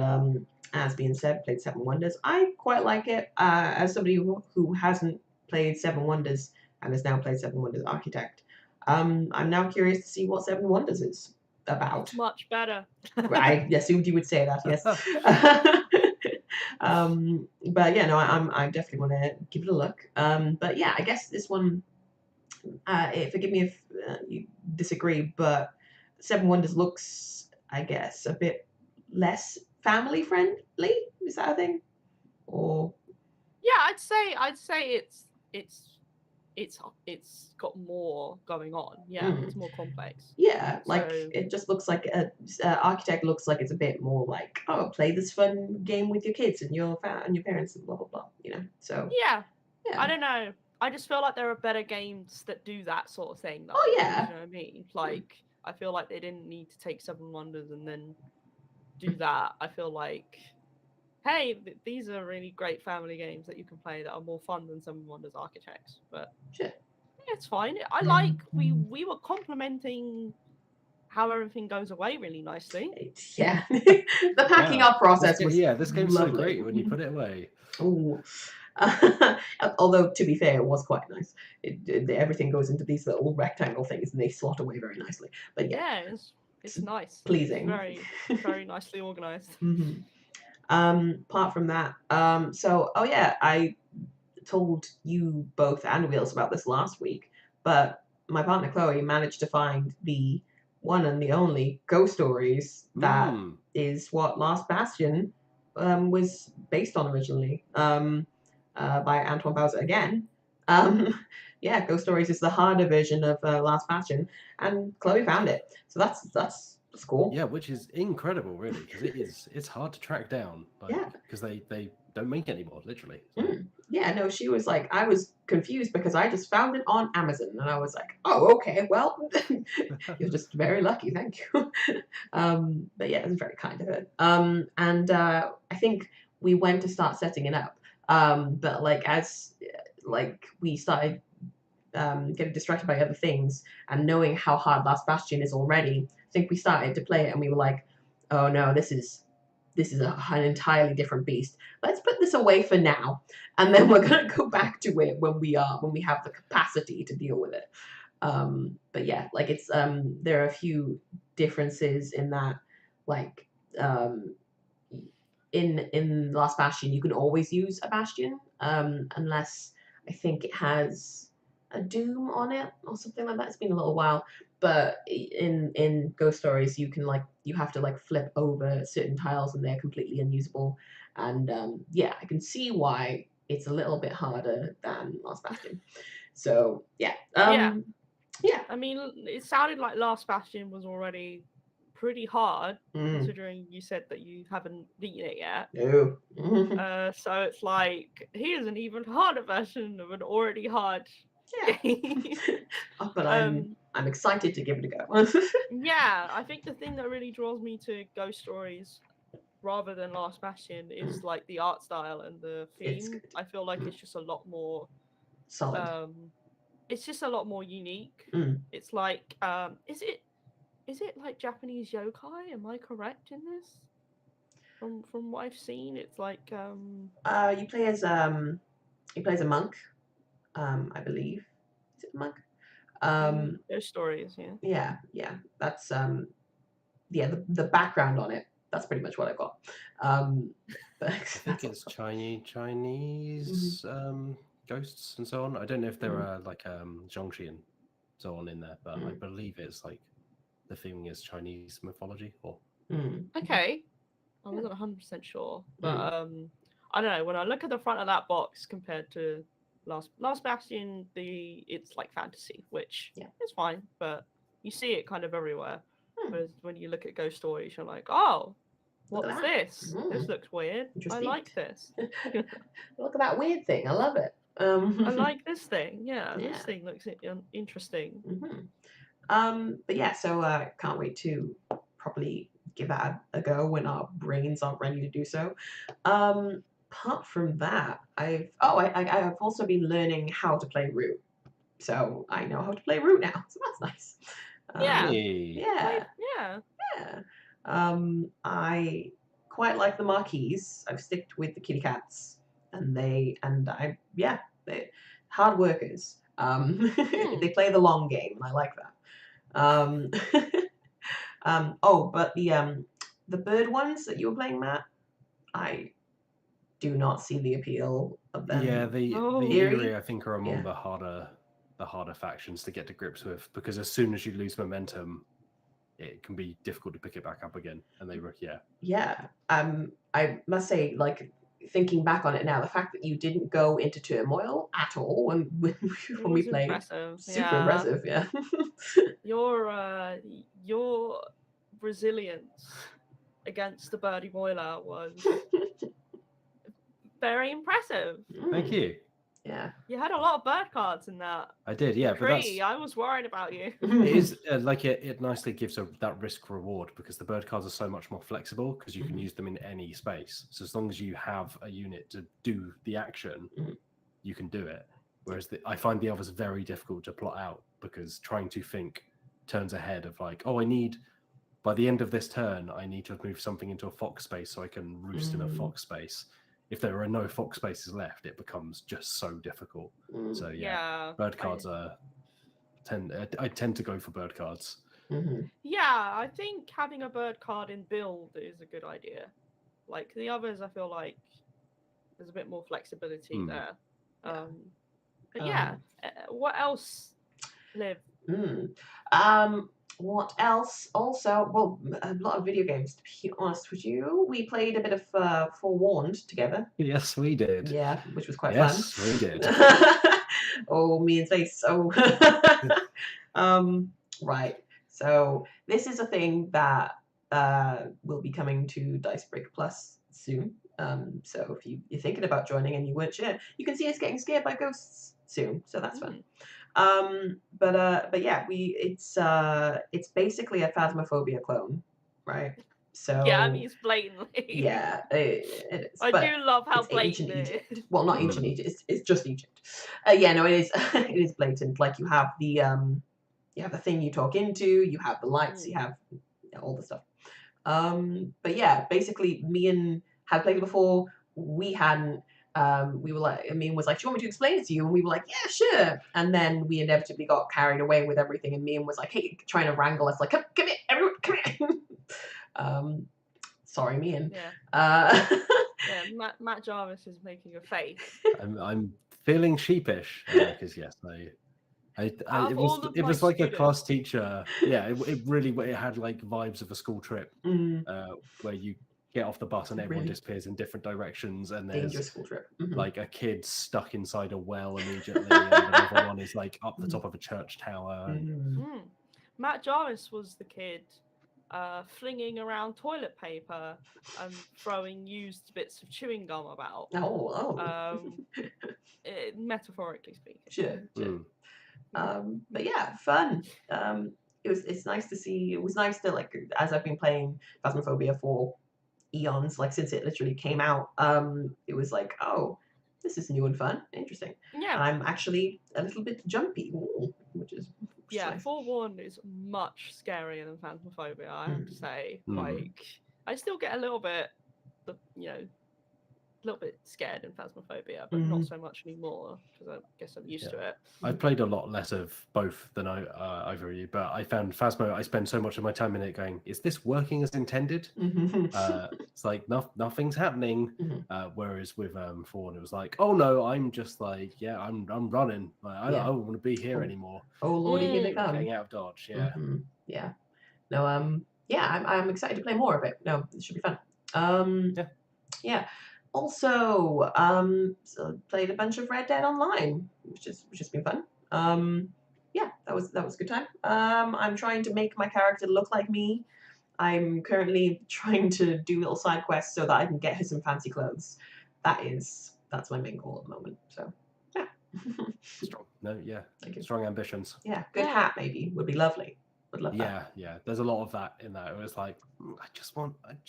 as being said, played Seven Wonders. I quite like it. As somebody who hasn't played Seven Wonders and has now played Seven Wonders Architect, I'm now curious to see what Seven Wonders is about. It's much better. I assumed you would say that, yes. But yeah, no, I definitely want to give it a look. But yeah, I guess this one, forgive me if you disagree, but Seven Wonders looks, I guess, a bit less family friendly. Is that a thing? Or yeah, I'd say it's got more going on. Yeah, it's more complex. Yeah, like it just looks like Architect looks like it's a bit more like, oh, play this fun game with your kids and your parents and blah blah blah. You know, so yeah. I don't know. I just feel like there are better games that do that sort of thing. Though, oh yeah, you know what I mean? Like I feel like they didn't need to take Seven Wonders and then do that. I feel like, hey, these are really great family games that you can play that are more fun than Seven Wonders Architects. But sure. It's fine. I like we were complimenting how everything goes away really nicely. Yeah, the packing up process was this game's lovely. So great when you put it away. Oh, although to be fair, it was quite nice. Everything goes into these little rectangle things, and they slot away very nicely. But yeah, it's nice, pleasing, it's very nicely organized. Apart from that, so oh yeah, told you both and Wheels about this last week, but my partner Chloe managed to find the one and the only Ghost Stories that is what Last Bastion was based on originally, by Antoine Bowser again. Yeah, Ghost Stories is the harder version of Last Bastion, and Chloe found it, so that's cool. Yeah, which is incredible, really, because it's hard to track down, like, because they don't make anymore, literally. So. Yeah, no, she was like, I was confused because I just found it on Amazon, and I was like, oh, okay, well, you're just very lucky, thank you. But yeah, it was very kind of her. And I think we went to start setting it up, but like as like we started getting distracted by other things and knowing how hard Last Bastion is already, I think we started to play it and we were like, oh no, this is an entirely different beast. Let's put this away for now, and then we're gonna go back to it when we have the capacity to deal with it. But yeah, like it's there are a few differences in that, like in Last Bastion you can always use a Bastion, unless I think it has a Doom on it or something like that. It's been a little while, but in Ghost Stories you have to like flip over certain tiles and they're completely unusable. And yeah, I can see why it's a little bit harder than Last Bastion. So yeah, yeah. I mean, it sounded like Last Bastion was already pretty hard, considering you said that you haven't beaten it yet. No. So it's like, here's an even harder version of an already hard game. But I'm excited to give it a go. Yeah, I think the thing that really draws me to Ghost Stories rather than Last Bastion is like the art style and the theme. I feel like it's just a lot more solid. It's just a lot more unique. It's like is it like Japanese yokai? Am I correct in this? From what I've seen, it's like you play as he plays a monk, I believe. Is it a monk? Ghost Stories, yeah. Yeah. That's yeah, the background on it. That's pretty much what I got. But I think it's Chinese ghosts and so on. I don't know if there are like Zhongxi and so on in there, but I believe it's like the theming is Chinese mythology or. Okay, I wasn't 100% sure, but I don't know. When I look at the front of that box compared to Last Bastion, it's like fantasy, which is fine, but you see it kind of everywhere. Whereas when you look at Ghost Stories, you're like, oh, what's this? This looks weird. I like this. Look at that weird thing. I love it. I like this thing. Yeah, this thing looks interesting. But yeah, so can't wait to properly give that a go when our brains aren't ready to do so. Apart from that, I've also been learning how to play Root, so I know how to play Root now, so that's nice. Yeah. I quite like the marquees. I've sticked with the kitty cats, and they're hard workers. They play the long game, and I like that. But the bird ones that you were playing, Matt, I do not see the appeal of them. Yeah, the Eerie, I think, are among the harder factions to get to grips with, because as soon as you lose momentum, it can be difficult to pick it back up again. And they were I must say, like, thinking back on it now, the fact that you didn't go into turmoil at all when we played, super impressive. Yeah. Your resilience against the birdie boiler was very impressive. Thank you. Yeah. You had a lot of bird cards in that. I did, yeah. But I was worried about you. It is like it nicely gives that risk reward, because the bird cards are so much more flexible because you can use them in any space. So as long as you have a unit to do the action, you can do it. Whereas I find the others very difficult to plot out, because trying to think turns ahead of like, oh, by the end of this turn, I need to move something into a fox space so I can roost in a fox space. If there are no fox spaces left, it becomes just so difficult. So bird cards I tend to go for bird cards. Yeah, I think having a bird card in build is a good idea. Like the others, I feel like there's a bit more flexibility there. But yeah, what else, Liv? What else? Also, well, a lot of video games, to be honest with you. We played a bit of Forewarned together. Yes, we did. Yeah, which was quite fun. Yes, we did. Oh, me and face. Oh. Right. So this is a thing that will be coming to Dicebreaker Plus soon. So if you're thinking about joining and you weren't sure, you can see us getting scared by ghosts soon. So that's fun. But yeah, it's basically a Phasmophobia clone, right? So yeah, I mean, it's blatantly. Yeah, it is. I But do love how it's blatant ancient it Egypt. is. Well, not ancient Egypt. It's just Egypt. Yeah, no, it is. It is blatant. Like you have the thing you talk into. You have the lights. You have all the stuff. But yeah, basically, Meehan had played it before. We hadn't. We were like, Meehan was like, "Do you want me to explain it to you?" And we were like, "Yeah, sure." And then we inevitably got carried away with everything. And Meehan was like, "Hey," trying to wrangle us, like, "Come here, everyone, come here." Sorry, Meehan. Yeah. Yeah, Matt Jarvis is making a face. I'm feeling sheepish because yes, it was like a class teacher. Yeah, it had like vibes of a school trip where you get off the bus and everyone disappears in different directions, and there's dangerous school trip. Like a kid stuck inside a well immediately, and another one is like up the top of a church tower. Matt Jarvis was the kid flinging around toilet paper and throwing used bits of chewing gum about. Metaphorically speaking. Sure. But yeah, fun. It's nice to see. It was nice to, like, as I've been playing Phasmophobia for eons, like since it literally came out, it was like, oh, this is new and fun, interesting. Yeah. And I'm actually a little bit jumpy, which is nice. Forewarned is much scarier than Phasmophobia, I have to say. Like, I still get a little bit, scared in Phasmophobia, but not so much anymore because I guess I'm used to it. I've played a lot less of both than either of you, but I found Phasmo, I spend so much of my time in it going, is this working as intended? It's like nothing's happening. Whereas with Forewarned, it was like, oh no, I'm just like, yeah, I'm running. Like, I don't want to be here anymore. Oh lordy, here they come. Getting out of Dodge, yeah. Yeah. No, I'm excited to play more of it. No, it should be fun. Yeah. Also, so played a bunch of Red Dead Online, which has been fun. Yeah, that was a good time. I'm trying to make my character look like me. I'm currently trying to do little side quests so that I can get her some fancy clothes. That's my main goal at the moment. So yeah. Strong. No, yeah. Strong ambitions. Yeah, good hat maybe would be lovely. Would love that. Yeah. There's a lot of that in that. It was like, I just want like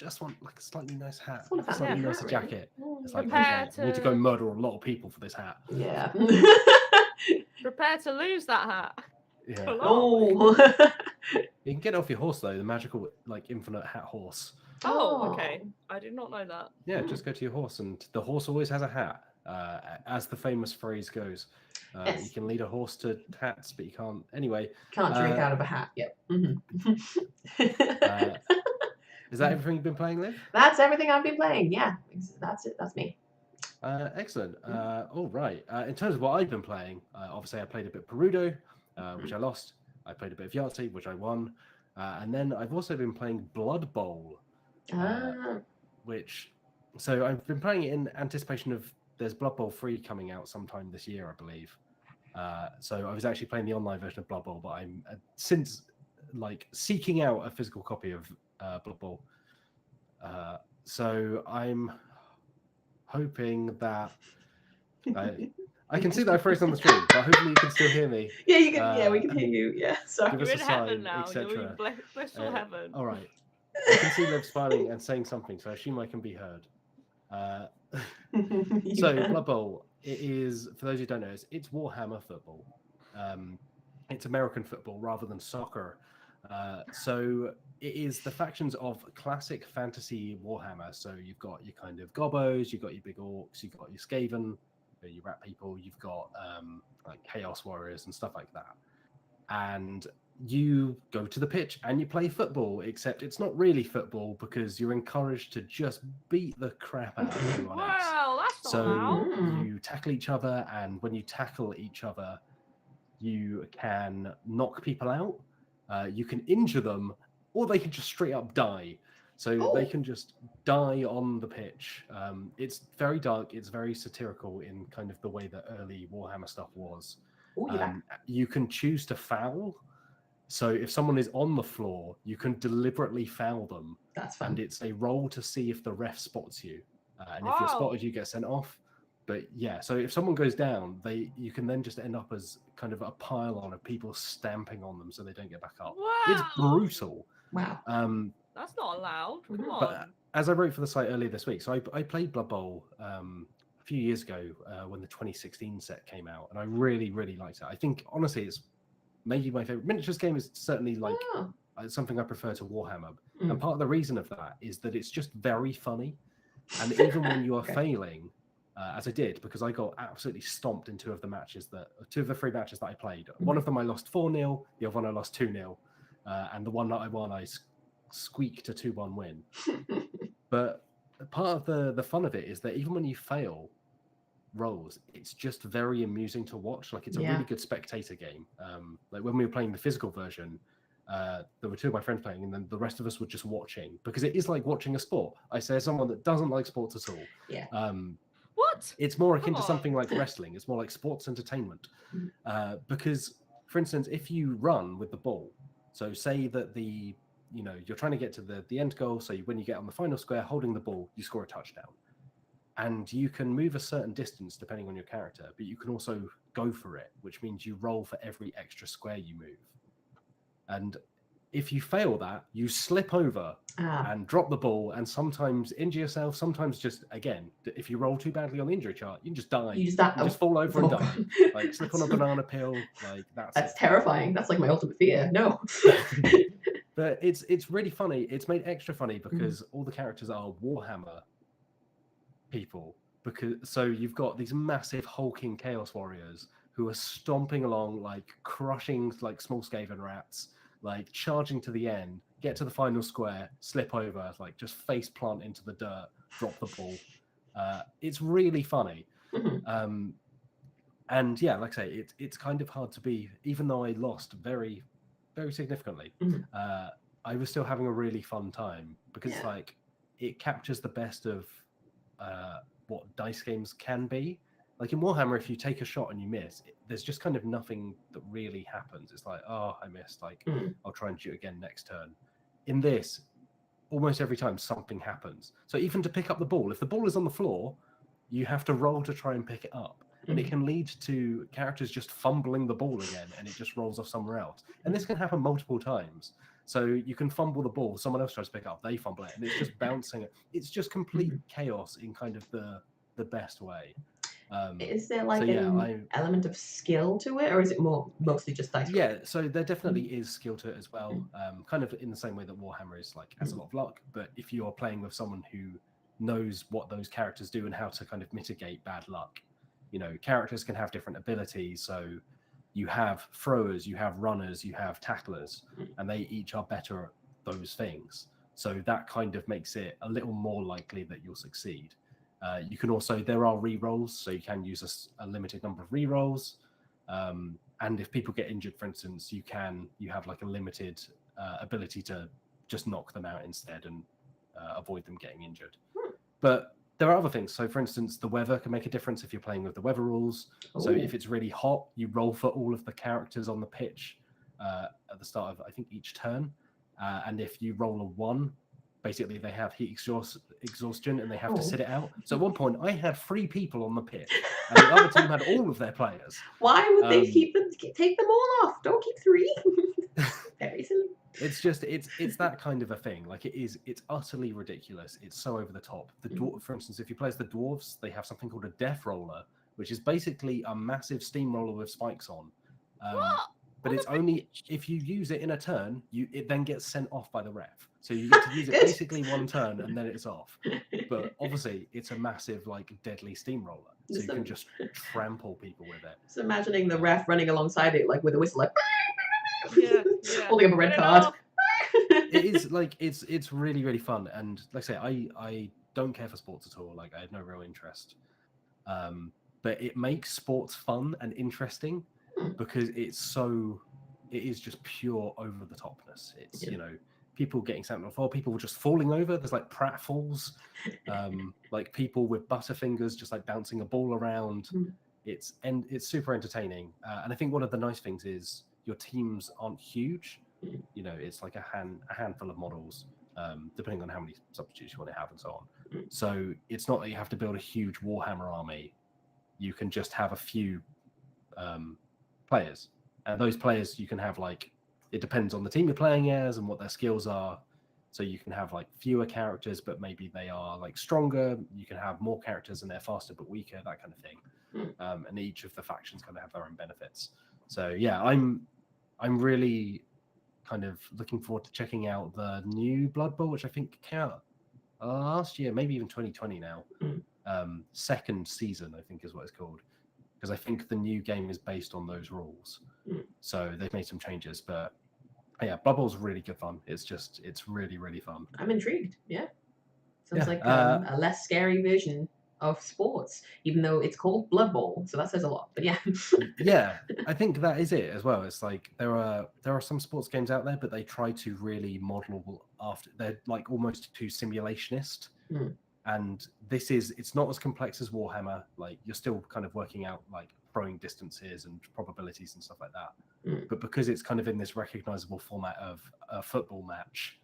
a slightly nice hat, a slightly nice hat, jacket. Really. It's like, okay, I need to go murder a lot of people for this hat. Yeah. Prepare to lose that hat. Yeah. Oh. You can get off your horse though, the magical like infinite hat horse. Oh, okay. I did not know that. Yeah, just go to your horse, and the horse always has a hat. As the famous phrase goes, you can lead a horse to hats, but you can't. Anyway, can't drink out of a hat. Yep. Is that everything you've been playing, Liv? That's everything I've been playing. Yeah, that's it. That's me. Excellent. All right. In terms of what I've been playing, obviously I played a bit of Perudo, which I lost. I played a bit of Yahtzee, which I won, and then I've also been playing Blood Bowl, so I've been playing it in anticipation of there's Blood Bowl 3 coming out sometime this year, I believe. So I was actually playing the online version of Blood Bowl, but I'm since like seeking out a physical copy of Blood Bowl. So I'm hoping that I can see that I froze on the stream, but hopefully you can still hear me. Yeah, you can. Yeah, we can hear you. Yeah, sorry. You're in heaven now. You're in blissful heaven. All right. I can see Liv smiling and saying something, so I assume I can be heard. So Blood Bowl, it is, for those who don't know, it's Warhammer football. It's American football rather than soccer. So it is the factions of classic fantasy Warhammer. So you've got your kind of gobos, you've got your big orcs, you've got your Skaven, your rat people, you've got like chaos warriors and stuff like that. And you go to the pitch and you play football, except it's not really football because you're encouraged to just beat the crap out of everyone else. Well, that's That's So not allowed. you tackle each other, and when you tackle each other, you can knock people out, you can injure them, or they can just straight up die. So they can just die on the pitch. It's very dark. It's very satirical in kind of the way that early Warhammer stuff was. You can choose to foul. So if someone is on the floor, you can deliberately foul them. That's fun. And it's a roll to see if the ref spots you. And if you're spotted, you get sent off. But yeah, so if someone goes down, you can then just end up as kind of a pile-on of people stamping on them so they don't get back up. Wow. It's brutal. Wow. That's not allowed. Come on. But as I wrote for the site earlier this week, so I played Blood Bowl a few years ago when the 2016 set came out, and I really, really liked it. I think, honestly, it's maybe my favorite miniatures game. Is certainly like something I prefer to Warhammer. And part of the reason of that is that it's just very funny. And even when you are failing, as I did, because I got absolutely stomped in two of the 3 matches that I played. One of them I lost 4-0, the other one I lost 2-0, and the one that I won, I squeaked a 2-1 win. But part of the fun of it is that even when you fail rolls, it's just very amusing to watch. Like, it's a really good spectator game. Like when we were playing the physical version, there were 2 of my friends playing, and then the rest of us were just watching, because it is like watching a sport. I say, as someone that doesn't like sports at all. What? It's more akin to something like wrestling. It's more like sports entertainment. Because, for instance, if you run with the ball, so say that you're trying to get to the end goal, so when you get on the final square holding the ball, you score a touchdown. And you can move a certain distance depending on your character, but you can also go for it, which means you roll for every extra square you move. And if you fail that, you slip over and drop the ball, and sometimes injure yourself. Sometimes just, again, if you roll too badly on the injury chart, you can just die. You just fall over and die. Like, slip on a banana peel. Like, that's terrifying. That's like my ultimate fear. No. But it's really funny. It's made extra funny because all the characters are Warhammer people. So you've got these massive hulking chaos warriors who are stomping along, like crushing like small Skaven rats, like charging to the end, get to the final square, slip over, like just face plant into the dirt, drop the ball. It's really funny. And yeah, like I say, it's kind of hard to be, even though I lost very, very significantly, I was still having a really fun time, because like it captures the best of what dice games can be. Like in Warhammer, if you take a shot and you miss, there's just kind of nothing that really happens. It's like, oh, I missed. Like, I'll try and shoot again next turn. In this, almost every time something happens. So even to pick up the ball, if the ball is on the floor, you have to roll to try and pick it up. And it can lead to characters just fumbling the ball again, and it just rolls off somewhere else. And this can happen multiple times. So you can fumble the ball, someone else tries to pick it up, they fumble it, and it's just bouncing. It's just complete chaos in kind of the best way. Is there like an element of skill to it, or is it mostly just dice roll? Yeah, so there definitely is skill to it as well. Kind of in the same way that Warhammer is like has a lot of luck, but if you are playing with someone who knows what those characters do and how to kind of mitigate bad luck, characters can have different abilities. So you have throwers, you have runners, you have tacklers, and they each are better at those things. So that kind of makes it a little more likely that you'll succeed. You can also, there are re-rolls, so you can use a limited number of re-rolls. And if people get injured, for instance, you have like a limited ability to just knock them out instead and avoid them getting injured. But there are other things. So for instance, the weather can make a difference if you're playing with the weather rules. So if it's really hot, you roll for all of the characters on the pitch at the start of, I think, each turn. And if you roll a 1, basically they have heat exhaustion and they have to sit it out. So at one point I had 3 people on the pitch and the other team had all of their players. Why would they take them all off? Don't keep 3. Very silly. It's just it's that kind of a thing. Like it's utterly ridiculous. It's so over the top. For instance, if you play as the dwarves, they have something called a death roller, which is basically a massive steamroller with spikes on. But it's only if you use it in a turn, it then gets sent off by the ref. So you get to use it basically one turn and then it's off. But obviously it's a massive, like, deadly steamroller. So you can just trample people with it. Just imagining the ref running alongside it, like with a whistle, like holding up a red Get it card. off. It is like it's really, really fun. And like I say, I don't care for sports at all. Like I had no real interest. But it makes sports fun and interesting because it is just pure over the topness. It's people getting sent on the floor, people just falling over. There's like pratfalls, like people with butterfingers just like bouncing a ball around. It's super entertaining, and I think one of the nice things is your teams aren't huge. It's like a handful of models, depending on how many substitutes you want to have and so on. So it's not that you have to build a huge Warhammer army. You can just have a few players, and those players you can have it depends on the team you're playing as and what their skills are. So you can have fewer characters, but maybe they are stronger. You can have more characters and they're faster but weaker, that kind of thing. And each of the factions kind of have their own benefits. So yeah, I'm really kind of looking forward to checking out the new Blood Bowl, which I think came out last year, maybe even 2020 now. Second season, I think is what it's called, because I think the new game is based on those rules. So they've made some changes, but yeah, Blood Bowl's really good fun. It's really, really fun. I'm intrigued. Yeah. Sounds like a less scary version of sports, even though it's called Blood Bowl. So that says a lot. But yeah. Yeah, I think that is it as well. It's there are some sports games out there, but they try to really model after. They're almost too simulationist. And it's not as complex as Warhammer. You're still kind of working out throwing distances and probabilities and stuff like that. But because it's kind of in this recognizable format of a football match,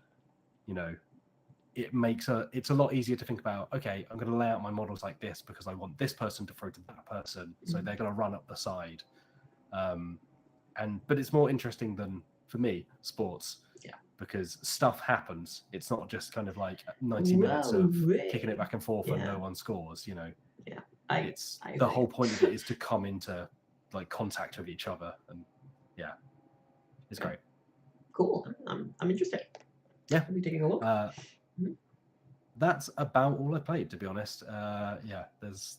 it makes it's a lot easier to think about, okay, I'm going to lay out my models like this because I want this person to throw to that person. So they're going to run up the side. But it's more interesting than, for me, sports. Yeah. Because stuff happens. It's not just kind of 90 minutes of kicking it back and forth and no one scores, Yeah. I the whole point of it is to come into contact with each other, and yeah, it's great. Cool. I'm interested. Yeah. I'll be taking a look. That's about all I played, to be honest. Yeah, there's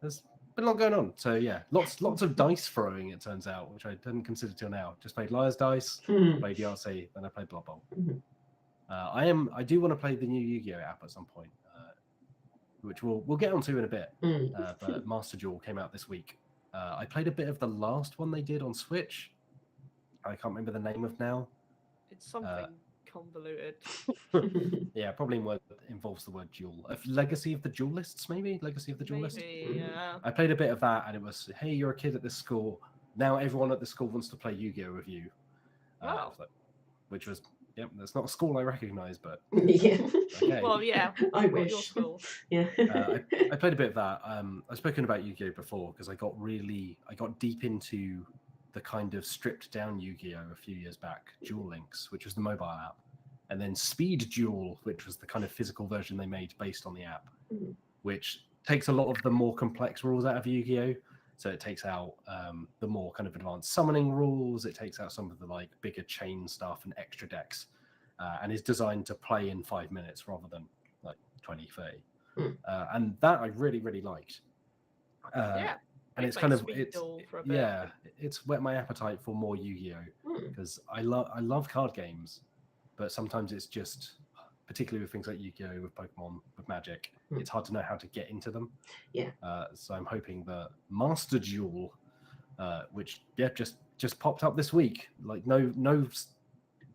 been a lot going on. So yeah, lots of dice throwing, it turns out, which I didn't consider till now. Just played Liar's Dice, played Yahtzee, then I played Blood Bowl. I do want to play the new Yu-Gi-Oh app at some point, which we'll get onto in a bit. But Master Duel came out this week. I played a bit of the last one they did on Switch. I can't remember the name of now. It's something convoluted. Yeah, probably involves the word duel. Legacy of the Duelists, maybe? Legacy of the Duelist? Yeah. I played a bit of that, and it was, hey, you're a kid at this school. Now everyone at the school wants to play Yu-Gi-Oh with you. Wow. Which was, that's not a school I recognise, but... Yeah. Okay. Well, yeah. I wish. Your school. Yeah. I played a bit of that. I've spoken about Yu-Gi-Oh before, because I got deep into the kind of stripped down Yu-Gi-Oh a few years back, Duel Links, which was the mobile app, and then Speed Duel, which was the kind of physical version they made based on the app, which takes a lot of the more complex rules out of Yu-Gi-Oh. So it takes out the more kind of advanced summoning rules, it takes out some of the bigger chain stuff and extra decks, and is designed to play in 5 minutes rather than 20, 30. And that I really, really liked. Yeah. And it's kind of it's whet my appetite for more Yu-Gi-Oh because I love card games, but sometimes it's just, particularly with things like Yu-Gi-Oh, with Pokemon, with Magic, it's hard to know how to get into them. Yeah. So I'm hoping that Master Duel, which just popped up this week, no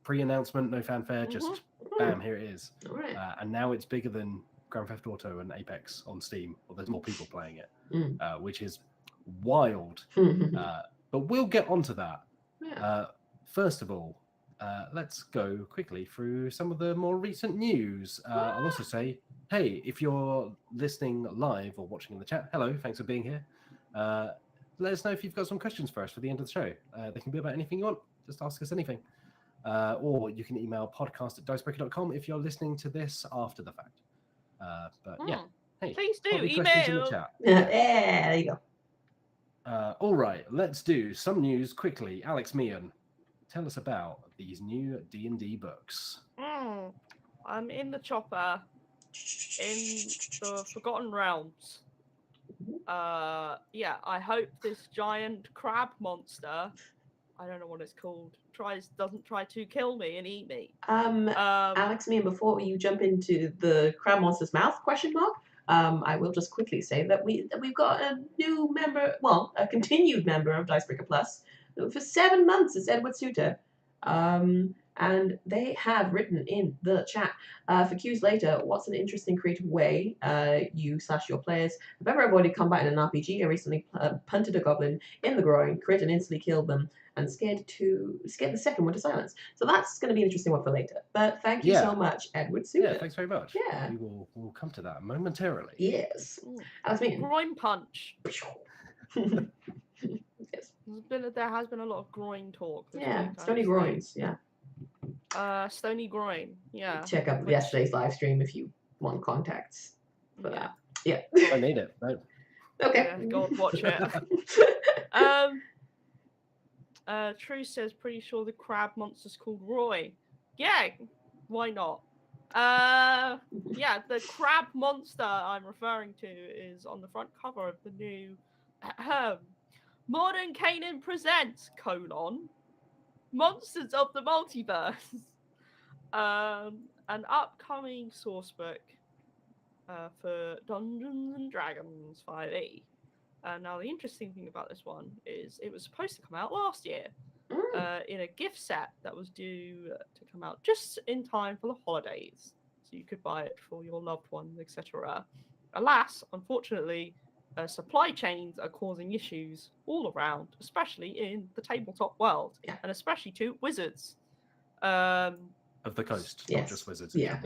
pre-announcement, no fanfare, just bam, here it is. All right. And now it's bigger than Grand Theft Auto and Apex on Steam, or there's more people playing it, which is wild. But we'll get onto that. Yeah. First of all, let's go quickly through some of the more recent news. I'll also say, hey, if you're listening live or watching in the chat, hello, thanks for being here. Let us know if you've got some questions for us for the end of the show. They can be about anything you want. Just ask us anything. Or you can email podcast@dicebreaker.com if you're listening to this after the fact. But yeah, hey, please do questions in the email. chat. Yeah, there you go. All right, let's do some news quickly. Alex Meehan, tell us about these new D&D books. I'm in the chopper in the Forgotten Realms. Yeah, I hope this giant crab monster, I don't know what it's called, doesn't try to kill me and eat me. Alex Meehan, before you jump into the crab monster's mouth, I will just quickly say that we've got a new member, well, a continued member of Dicebreaker Plus for 7 months. It's Edward Suter. And they have written in the chat for cues later, what's an interesting creative way you/your players have ever avoided combat in an RPG? I recently punted a goblin in the groin, crit and instantly killed them, and scared the second one to silence. So that's going to be an interesting one for later. But thank you so much, Edward Suter. Yeah, thanks very much. Yeah. We'll come to that momentarily. Yes. Alex Meehan. Groin punch. Yes. There has been a lot of groin talk. Yeah, stony groins. Yeah. Stony groin. Yeah. Check out yesterday's live stream if you want contacts for that. Yeah. I need it. No. Okay. Yeah, go and watch it. True says, pretty sure the crab monster's called Roy. Yeah, why not? Yeah, the crab monster I'm referring to is on the front cover of the new Modern Canaan Presents, Monsters of the Multiverse. An upcoming source book for Dungeons and Dragons 5e. Now, the interesting thing about this one is it was supposed to come out last year in a gift set that was due to come out just in time for the holidays. So you could buy it for your loved ones, etc. Alas, unfortunately, supply chains are causing issues all around, especially in the tabletop world, and especially to wizards. Of the coast, yes. Not just wizards. Yeah.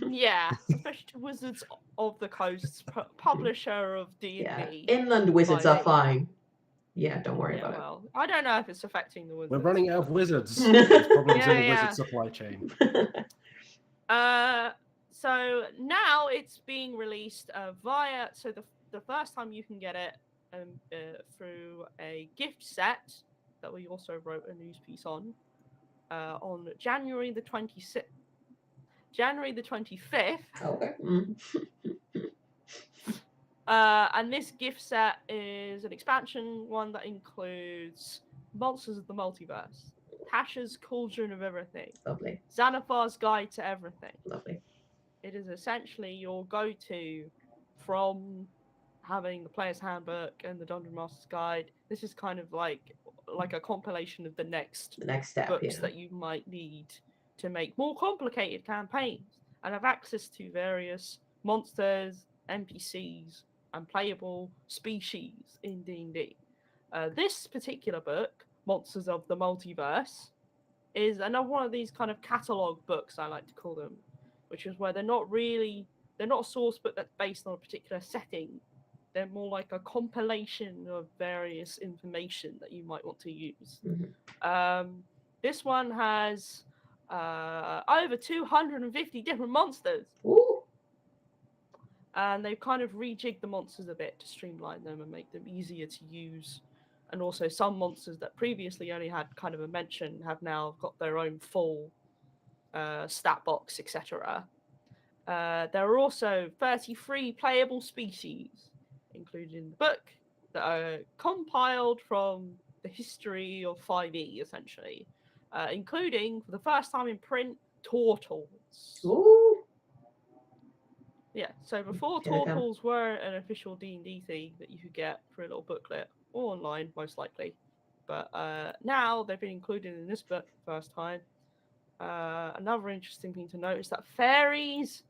Yeah, especially to wizards of the coast, publisher of D&D. Yeah. Inland wizards are fine. Yeah, don't worry about it. I don't know if it's affecting the wizards. We're running out of wizards. There's problems in the wizard supply chain. So now it's being released via. So the first time you can get it through a gift set that we also wrote a news piece on January the 26th. January the 25th. Okay. And this gift set is an expansion one that includes Monsters of the Multiverse, Tasha's Cauldron of Everything, Lovely, Xanathar's Guide to Everything. Lovely. It is essentially your go-to from having the Player's Handbook and the Dungeon Master's Guide. This is kind of like a compilation of the next step, books that you might need to make more complicated campaigns and have access to various monsters, NPCs, and playable species in D&D. This particular book, Monsters of the Multiverse, is another one of these kind of catalogue books, I like to call them, which is where they're not a source book that's based on a particular setting. They're more like a compilation of various information that you might want to use. Mm-hmm. This one has over 250 different monsters. Ooh. And they've kind of rejigged the monsters a bit to streamline them and make them easier to use. And also some monsters that previously only had kind of a mention have now got their own full stat box, etc. There are also 33 playable species included in the book that are compiled from the history of 5e, essentially, including, for the first time in print, turtles. Ooh. Yeah, so before turtles were an official D&D thing that you could get for a little booklet or online, most likely. But now they've been included in this book for the first time. Another interesting thing to note is that fairies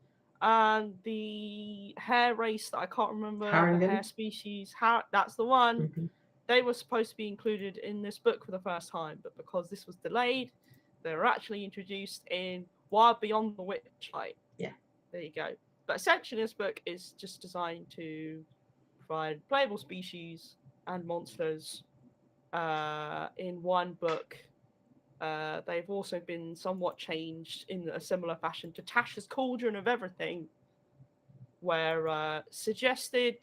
and the hare race that I can't remember, the hare species, that's the one. Mm-hmm. They were supposed to be included in this book for the first time, but because this was delayed, they were actually introduced in Wild Beyond the Witchlight. Yeah. There you go. But essentially, this book is just designed to provide playable species and monsters in one book. They've also been somewhat changed in a similar fashion to Tasha's Cauldron of Everything, where suggested...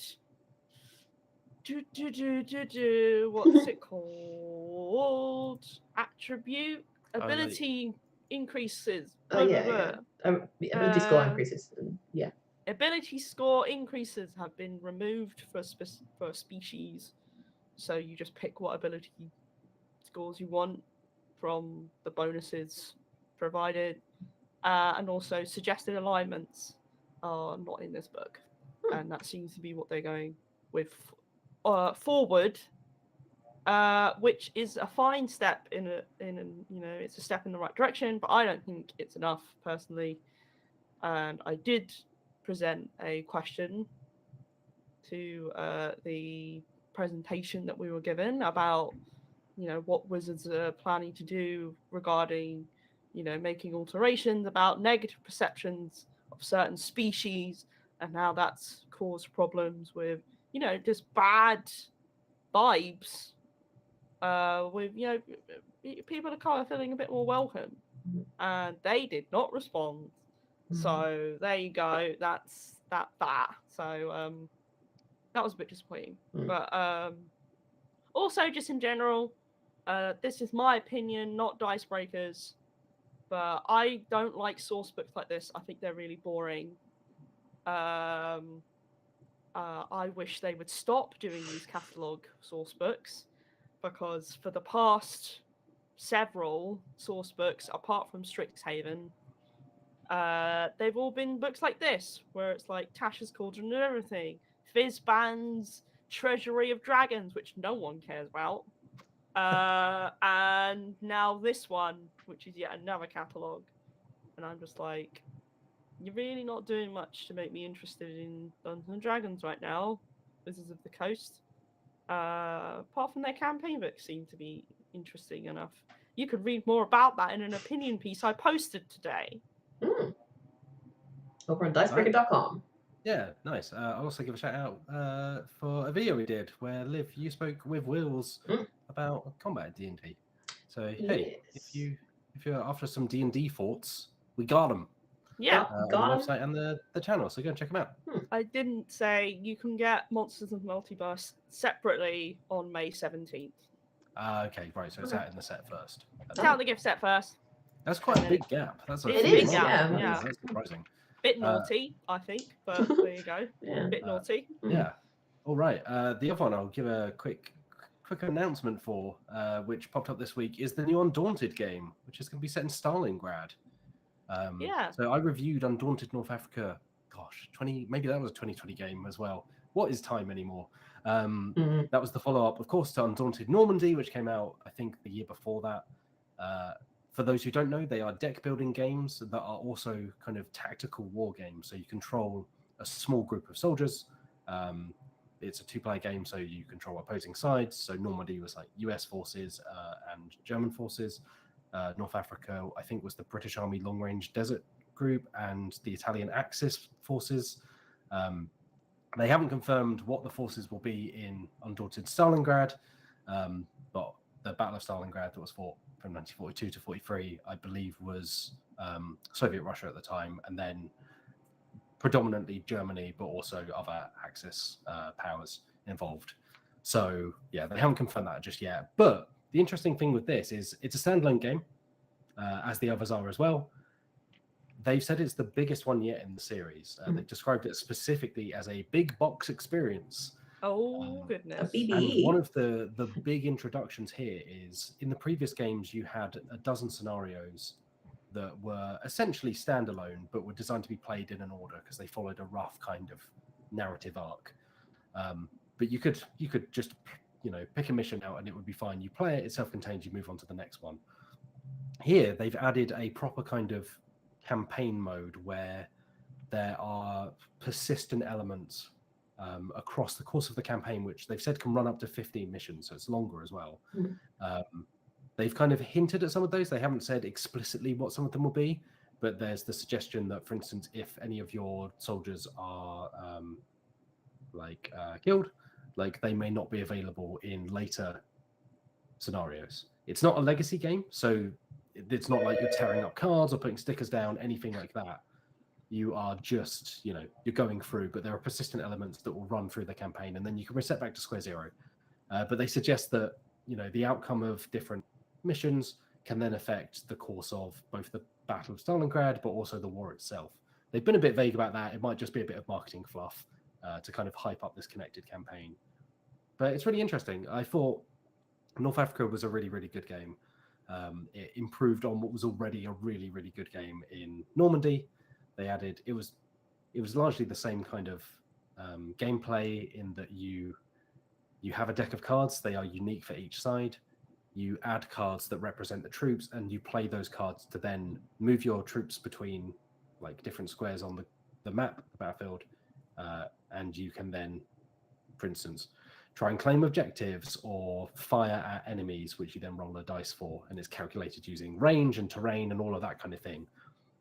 what's it called? Attribute? Ability increases. Ability score increases. Yeah. Ability score increases have been removed for species, so you just pick what ability scores you want from the bonuses provided, and also suggested alignments are not in this book. and that seems to be what they're going with forward. Which is a fine step it's a step in the right direction, but I don't think it's enough personally. And I did present a question to the presentation that we were given about, what Wizards are planning to do regarding, making alterations about negative perceptions of certain species and how that's caused problems with, just bad vibes. With people are kind of feeling a bit more welcome, and they did not respond. So there you go. That's that. So that was a bit disappointing. But also, just in general, this is my opinion, not Dicebreakers. But I don't like source books like this. I think they're really boring. I wish they would stop doing these catalog source books, because for the past several source books, apart from Strixhaven, they've all been books like this, where it's like Tasha's Cauldron and everything, Fizzband's Treasury of Dragons, which no one cares about, and now this one, which is yet another catalogue. And I'm just like, you're really not doing much to make me interested in Dungeons and Dragons right now, Wizards of the Coast. Apart from their campaign books seem to be interesting enough. You could read more about that in an opinion piece I posted today. Over on Dicebreaker.com. Yeah, nice. I'll also give a shout out for a video we did where, Liv, you spoke with Wills about combat D&D. So hey, if you're after some D&D thoughts, we got them. Yeah, on the website and the channel, so go and check them out. I didn't say you can get Monsters of Multiverse separately on May 17th. Okay, right, so it's out in the set first. It's out in the gift set first. That's quite a big gap. That's a It big is, gap. yeah. That's surprising. Bit naughty, I think, but there you go. Yeah. Bit naughty. Yeah. All right. The other one I'll give a quick announcement for, which popped up this week, is the new Undaunted game, which is going to be set in Stalingrad. So I reviewed Undaunted North Africa. Gosh, maybe that was a 2020 game as well. What is time anymore? That was the follow-up, of course, to Undaunted Normandy, which came out, I think, the year before that. For those who don't know, they are deck-building games that are also kind of tactical war games. So you control a small group of soldiers. It's a two-player game, so you control opposing sides. So Normandy was like US forces and German forces. North Africa, I think, was the British Army Long Range Desert Group and the Italian Axis forces. They haven't confirmed what the forces will be in Undaunted Stalingrad, but the Battle of Stalingrad that was fought from 1942 to 43, I believe, was Soviet Russia at the time, and then predominantly Germany, but also other Axis powers involved. So, yeah, they haven't confirmed that just yet. But the interesting thing with this is it's a standalone game, as the others are as well. They've said it's the biggest one yet in the series. They've described it specifically as a big box experience. Oh, goodness. And one of the big introductions here is, in the previous games, you had a dozen scenarios that were essentially standalone, but were designed to be played in an order because they followed a rough kind of narrative arc. But you could just, pick a mission out and it would be fine. You play it, it's self-contained, you move on to the next one. Here, they've added a proper kind of campaign mode where there are persistent elements across the course of the campaign, which they've said can run up to 15 missions, so it's longer as well. They've kind of hinted at some of those. They haven't said explicitly what some of them will be, but there's the suggestion that, for instance, if any of your soldiers are killed, they may not be available in later scenarios. It's not a legacy game, so it's not like you're tearing up cards or putting stickers down, anything like that. You are just, you're going through, but there are persistent elements that will run through the campaign, and then you can reset back to square zero. But they suggest that, the outcome of different missions can then affect the course of both the Battle of Stalingrad, but also the war itself. They've been a bit vague about that. It might just be a bit of marketing fluff to kind of hype up this connected campaign. But it's really interesting. I thought North Africa was a really, really good game. It improved on what was already a really, really good game in Normandy. They added, it was largely the same kind of gameplay in that you have a deck of cards. They are unique for each side. You add cards that represent the troops, and you play those cards to then move your troops between like different squares on the map, the battlefield, and you can then, for instance, try and claim objectives or fire at enemies, which you then roll a dice for, and it's calculated using range and terrain and all of that kind of thing.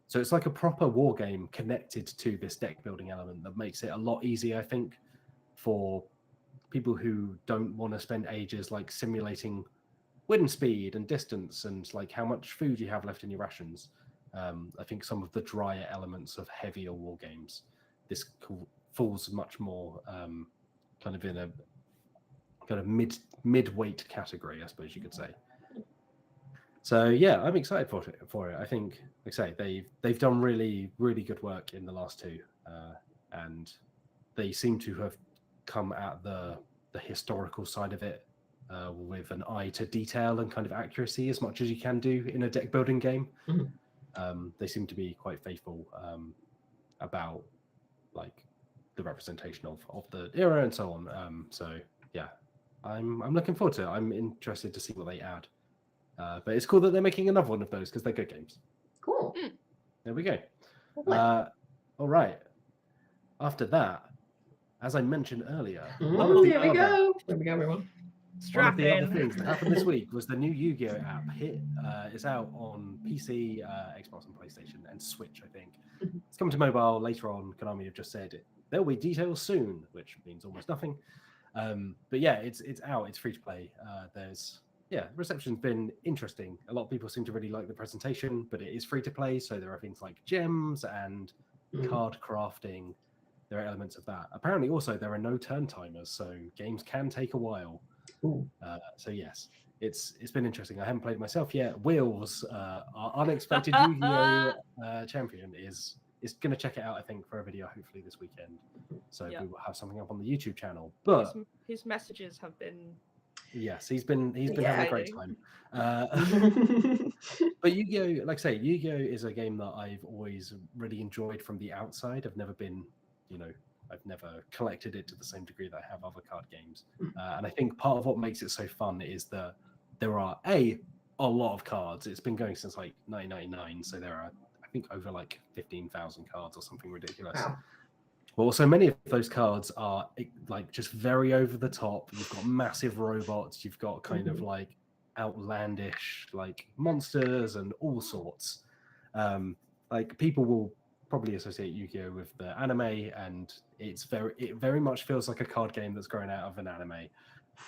So it's like a proper war game connected to this deck building element that makes it a lot easier, I think, for people who don't want to spend ages like simulating wind speed and distance and like how much food you have left in your rations. I think some of the drier elements of heavier war games, this falls much more kind of in a kind of mid-weight category, I suppose you could say. So yeah, I'm excited for it. I think, like I say, they've done really, really good work in the last two, and they seem to have come at the historical side of it with an eye to detail and kind of accuracy as much as you can do in a deck building game. They seem to be quite faithful about like the representation of the era and so on. So yeah, I'm looking forward to it. I'm interested to see what they add. But it's cool that they're making another one of those because they're good games. Cool. There we go. All right. After that, as I mentioned earlier, Here we go, everyone. One of the other things that happened this week was the new Yu-Gi-Oh app is out on PC, Xbox and PlayStation and Switch, I think. It's coming to mobile later on. Konami have just said there will be details soon, which means almost nothing. But yeah, it's out. It's free to play. Reception's been interesting. A lot of people seem to really like the presentation, but it is free to play, so there are things like gems and card crafting. There are elements of that. Apparently, also there are no turn timers, so games can take a while. So yes, it's been interesting. I haven't played it myself yet. Will's our unexpected Yu-Gi-Oh champion is going to check it out, I think, for a video hopefully this weekend. So we will have something up on the YouTube channel. But his messages have been. Yes, he's been having a great time. But Yu-Gi-Oh, like I say, Yu-Gi-Oh is a game that I've always really enjoyed from the outside. I've never been, I've never collected it to the same degree that I have other card games. And I think part of what makes it so fun is that there are a lot of cards. It's been going since like 1999, so there are, I think, over like 15,000 cards or something ridiculous. Wow. But also many of those cards are like just very over the top. You've got massive robots. You've got kind of like outlandish like monsters and all sorts. Like people will probably associate Yu-Gi-Oh with the anime, and it very much feels like a card game that's grown out of an anime.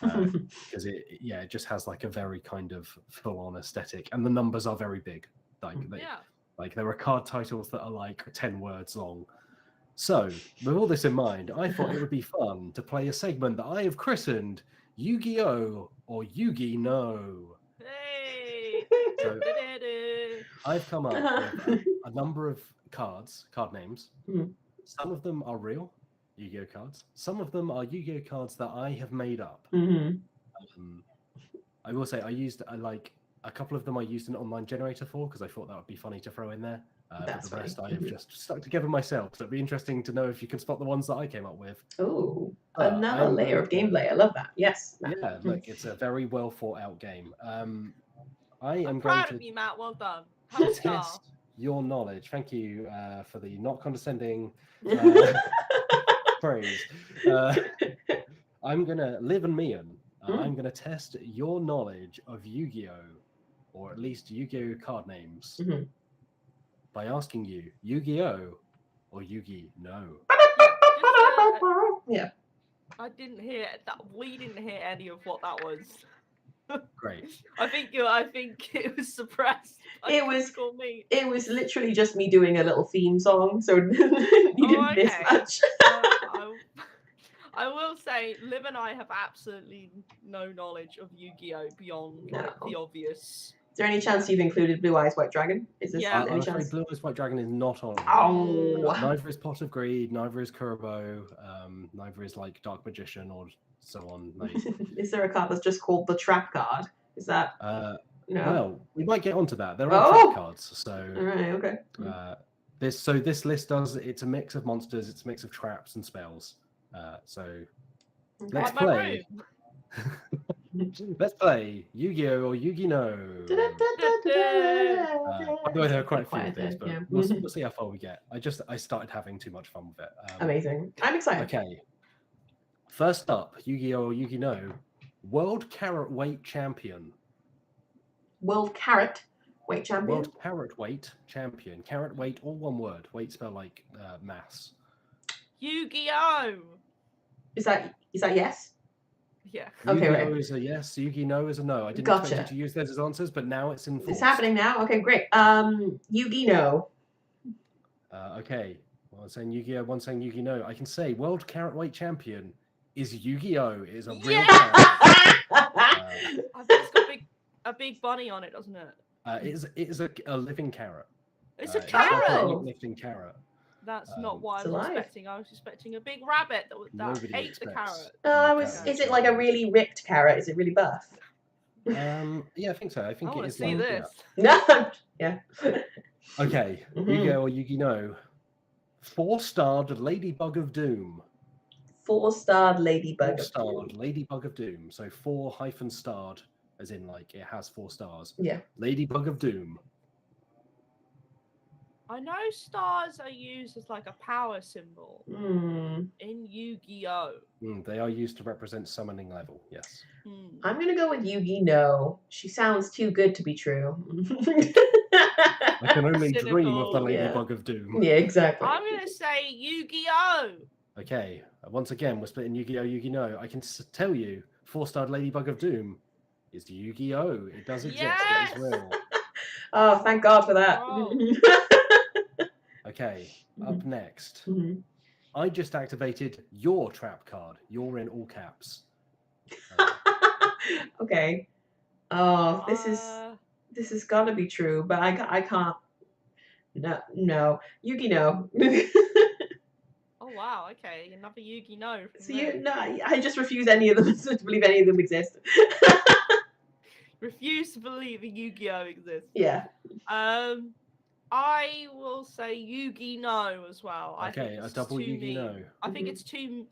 Because it just has like a very kind of full-on aesthetic, and the numbers are very big. Like there are card titles that are like 10 words long. So, with all this in mind, I thought it would be fun to play a segment that I have christened Yu-Gi-Oh! Or Yu-Gi-No! Hey! So, I've come up with a number of card names. Some of them are real Yu-Gi-Oh! Cards. Some of them are Yu-Gi-Oh! Cards that I have made up. I will say I used a couple of them I used an online generator for because I thought that would be funny to throw in there. But the rest I have just stuck together myself. So it'd be interesting to know if you can spot the ones that I came up with. Oh, another layer of gameplay. I love that. Yes. Yeah, look, it's a very well thought out game. I'm proud of you, Matt. Well done. Test your knowledge. Thank you for the not condescending praise. I'm gonna Liv and Meehan. I'm gonna test your knowledge of Yu-Gi-Oh, or at least Yu-Gi-Oh card names. By asking you, Yu-Gi-Oh or Yu-Gi-No? Yeah. I didn't hear that. We didn't hear any of what that was. Great. I think it was suppressed. It was literally just me doing a little theme song, so you didn't miss much. I will say, Liv and I have absolutely no knowledge of Yu-Gi-Oh beyond the obvious. Is there any chance you've included Blue Eyes White Dragon? Is this any chance? Blue Eyes White Dragon is not on. Oh. Neither is Pot of Greed. Neither is Kurobo. Neither is like Dark Magician or so on. Like, is there a card that's just called the Trap card? Is that? No. Well, we might get onto that. There are trap cards. So. All right. Okay. This list it's a mix of monsters. It's a mix of traps and spells. So Okay. let's Like my play. room. Let's play Yu-Gi-Oh! Or Yu-Gi-No! By the way, there are quite a few of these, but Yeah. we'll see how far we get. I started having too much fun with it. Amazing. I'm excited. Okay. First up, Yu-Gi-Oh! Or Yu-Gi-No! World Carrot Weight Champion. World Carrot Weight Champion. World Carrot Weight Champion. Carrot weight, all one word. Weight spelled like mass. Yu-Gi-Oh! Is that yes? Yeah. Okay, Yu-Gi-Oh! right. Is a yes. Yu-Gi-No! Is a no. I didn't expect you to use those as answers, but now it's enforced. It's happening now. Okay, great. Yu-Gi-No. Okay. One saying Yu-Gi-Oh! One saying Yu-Gi-No! I can say World Carrot Weight Champion is Yu-Gi-Oh! It is a real carrot. I think it's got a big bunny on it, doesn't it? It is a living carrot. It's a It's carrot. not a living carrot. That's not what It's I was alive. expecting. I was expecting a big rabbit that Nobody ate the expects. carrot. Is it like a really ripped carrot? Is it really buff? Yeah, I think so. I think I it want to is. see like, this. No. Yeah. Okay, Yu-Gi-Oh! Or Yu-Gi-No! 4-starred Ladybug of Doom. 4-starred Ladybug. 4-starred Ladybug of Doom. So 4-starred, as in like it has 4 stars. Yeah. Ladybug of Doom. I know stars are used as like a power symbol in Yu-Gi-Oh! They are used to represent summoning level. Yes. I'm gonna go with Yu-Gi-No. She sounds too good to be true. I can only dream of the Cynical. Ladybug of Doom. Yeah, exactly. I'm gonna say Yu-Gi-Oh! Okay, once again, we're splitting Yu-Gi-Oh! Yu-Gi-No! I can tell you, 4-starred Ladybug of Doom is Yu-Gi-Oh! It does exist. Yes! It is real. Oh, thank God for that. Oh. Okay, up next. Mhm. I just activated your trap card. You're in all caps. Okay. Oh, this is gotta be true, but I can't. No. Yu-Gi-No. Oh wow, okay, another Yu-Gi-No. So I just refuse any of them to believe any of them exist. Refuse to believe a Yu-Gi-Oh exists. Yeah. I will say Yu-Gi-No as well. Okay, a double Yu-Gi-No. I think it's too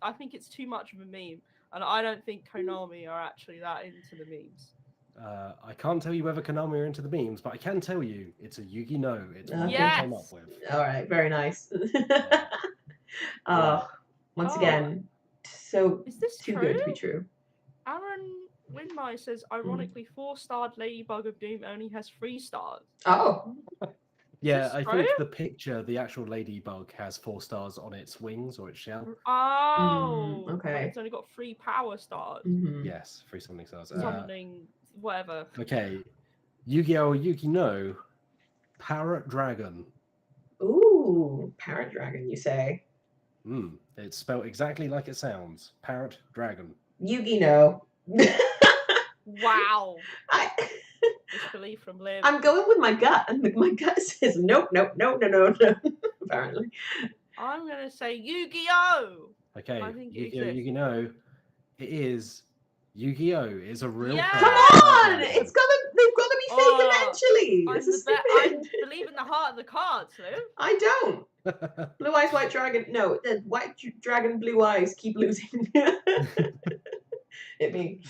much of a meme, and I don't think Konami are actually that into the memes. I can't tell you whether Konami are into the memes, but I can tell you it's a Yu-Gi-No. It's what Yes. they came up with. All right, very nice. Once Oh. again, so Is this too true? good to be true. Aaron Winmai says, ironically, 4-starred Ladybug of Doom only has 3 stars. Oh. Yeah, I think true? the picture, the actual ladybug has 4 stars on its wings or its shell. Oh, okay. But it's only got 3 power stars. Mhm. Yes, 3 summoning stars. Summoning, whatever. Okay, Yu-Gi-Oh! Yu-Gi-No! Parrot Dragon. Ooh, Parrot Dragon, you say? It's spelled exactly like it sounds. Parrot Dragon. Yu-Gi-No. Wow. Disbelief from Liv. I'm going with my gut, and my gut says nope. Apparently. I'm gonna say Yu-Gi-Oh! Okay, I think it Yu-Gi-Oh! exists. Yu-Gi-No! It is Yu-Gi-Oh! Is a real Yeah! Come card. on! They've got to be fake eventually. I This is I stupid. believe in the heart of the cards, Liv. I don't. Blue eyes, white dragon. No, the white dragon, blue eyes keep losing. It me.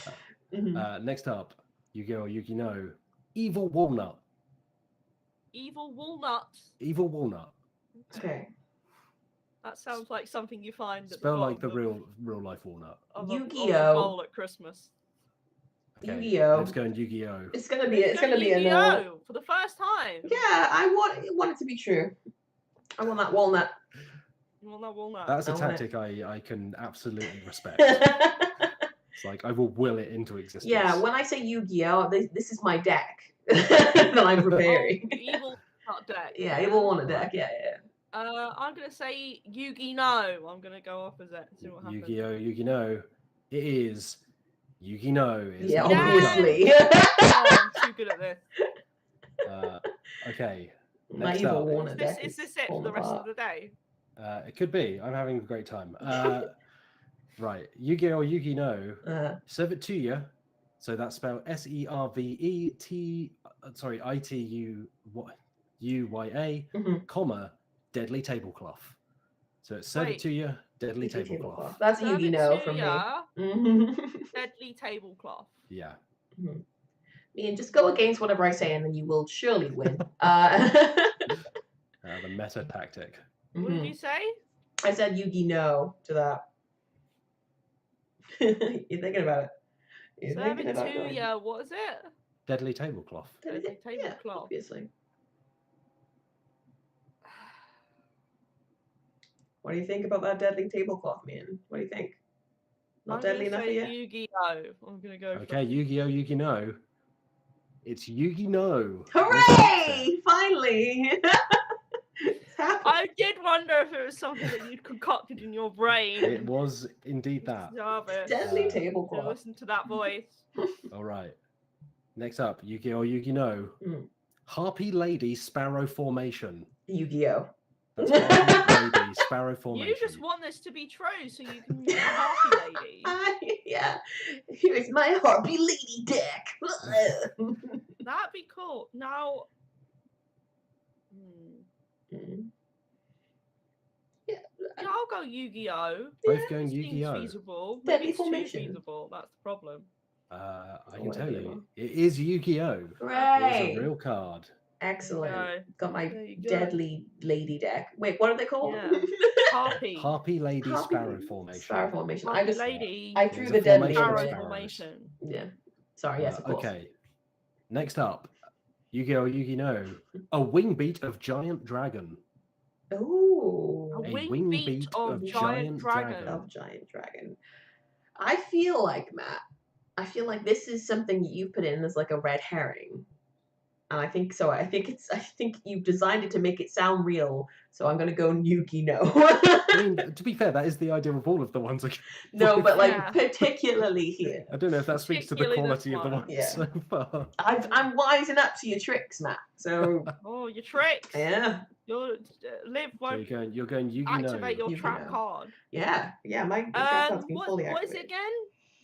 Next up, Yu-Gi-Oh! Yu-Gi-No! Evil Walnut. Evil Walnuts. Evil Walnut. Okay. That sounds like something you find at Spell the like the bottom real life walnut. of a Yu-Gi-Oh! bowl at Christmas. Okay, Yu-Gi-Oh! Let's go in Yu-Gi-Oh! It's gonna be a no. Yu-Gi-Oh! For the first time. Yeah, I want it to be true. I want that walnut. Walnut. That's a I want tactic I can absolutely respect. It's like I will will it into existence. Yeah, when I say Yu-Gi-Oh, this is my deck that I'm preparing. Evil Walnut deck. Yeah, evil walnut deck. Yeah. I'm gonna say Yu-Gi-No. I'm gonna go off as it. See what happens. Yu-Gi-Oh! Yu-Gi-No! It is Yu-Gi-No! Yeah, Yu-Gi-Oh! obviously. Oh, I'm too good at this. Okay. My Next evil up. walnut deck. Is this it for the rest of the day? It could be. I'm having a great time. Right. Yu-Gi-Oh! Yu-Gi-No! Serve it to you. So that's spelled SERVETUYA, comma, deadly tablecloth. So it's serve it to you, Deadly tablecloth. That's a Serve Yugi it no to from me. ya. Mhm. Deadly tablecloth. Yeah. Mean, just go against whatever I say, and then you will surely win. The meta tactic. What did you say? I said Yugi no to that. You're thinking about it. You're Serve thinking it about to going. ya. What is it? Deadly tablecloth. Deadly Yeah, tablecloth. obviously. What do you think about that deadly tablecloth, man? What do you think? Not deadly enough for you? Yu-Gi-Oh! I'm gonna go. Okay, Yu-Gi-Oh! Yugi no. It's Yugi no. Hooray! Finally! I did wonder if it was something that you'd concocted in your brain. It was indeed that. Deadly tablecloth. Listen to that voice. All right. Next up, Yu-Gi-Oh! Yugi no. Harpy Lady Sparrow Formation. Yu-Gi-Oh! That's Harpy Lady Sparrow Formation. You just want this to be true so you can use the Harpy Lady. Yeah. Here's my Harpy Lady deck. That'd be cool. Now. Yeah, I'll go Yu-Gi-Oh! Both going Seems Yu-Gi-Oh! feasible. Deadly Maybe it's too formation. feasible. That's the problem. I can tell you, it is Yu-Gi-Oh! Hooray! It is a real card. Excellent. Got my There you go. deadly lady deck. Wait, what are they called? Yeah. Harpy. Harpy Lady Harpy Sparrow Formation. Sparrow formation. Harpy Lady. I threw It's the a deadly formation in of there. Sparrow sparrows. formation. Yeah. Sorry, yes, of course. Okay. Next up, Yu-Gi-Oh! Yugi no. A wing beat of giant dragon. Ooh. A A wing wing beat beat of of giant giant dragon. Of giant dragon. I feel like, Matt, this is something you put in as like a red herring. And I think so. I think you've designed it to make it sound real. So I'm gonna go Yugi no. I mean, to be fair, that is the idea of all of the ones. No, but like Yeah. particularly here. I don't know if that speaks to the Particularly this quality of the one. ones Yeah. so far. I'm wising up to your tricks, Matt. So Oh, your tricks. yeah, Your Liv So won't you're going Yugi no. activate your Yugi trap no. card. yeah. My trap card's been fully What is it activated. again?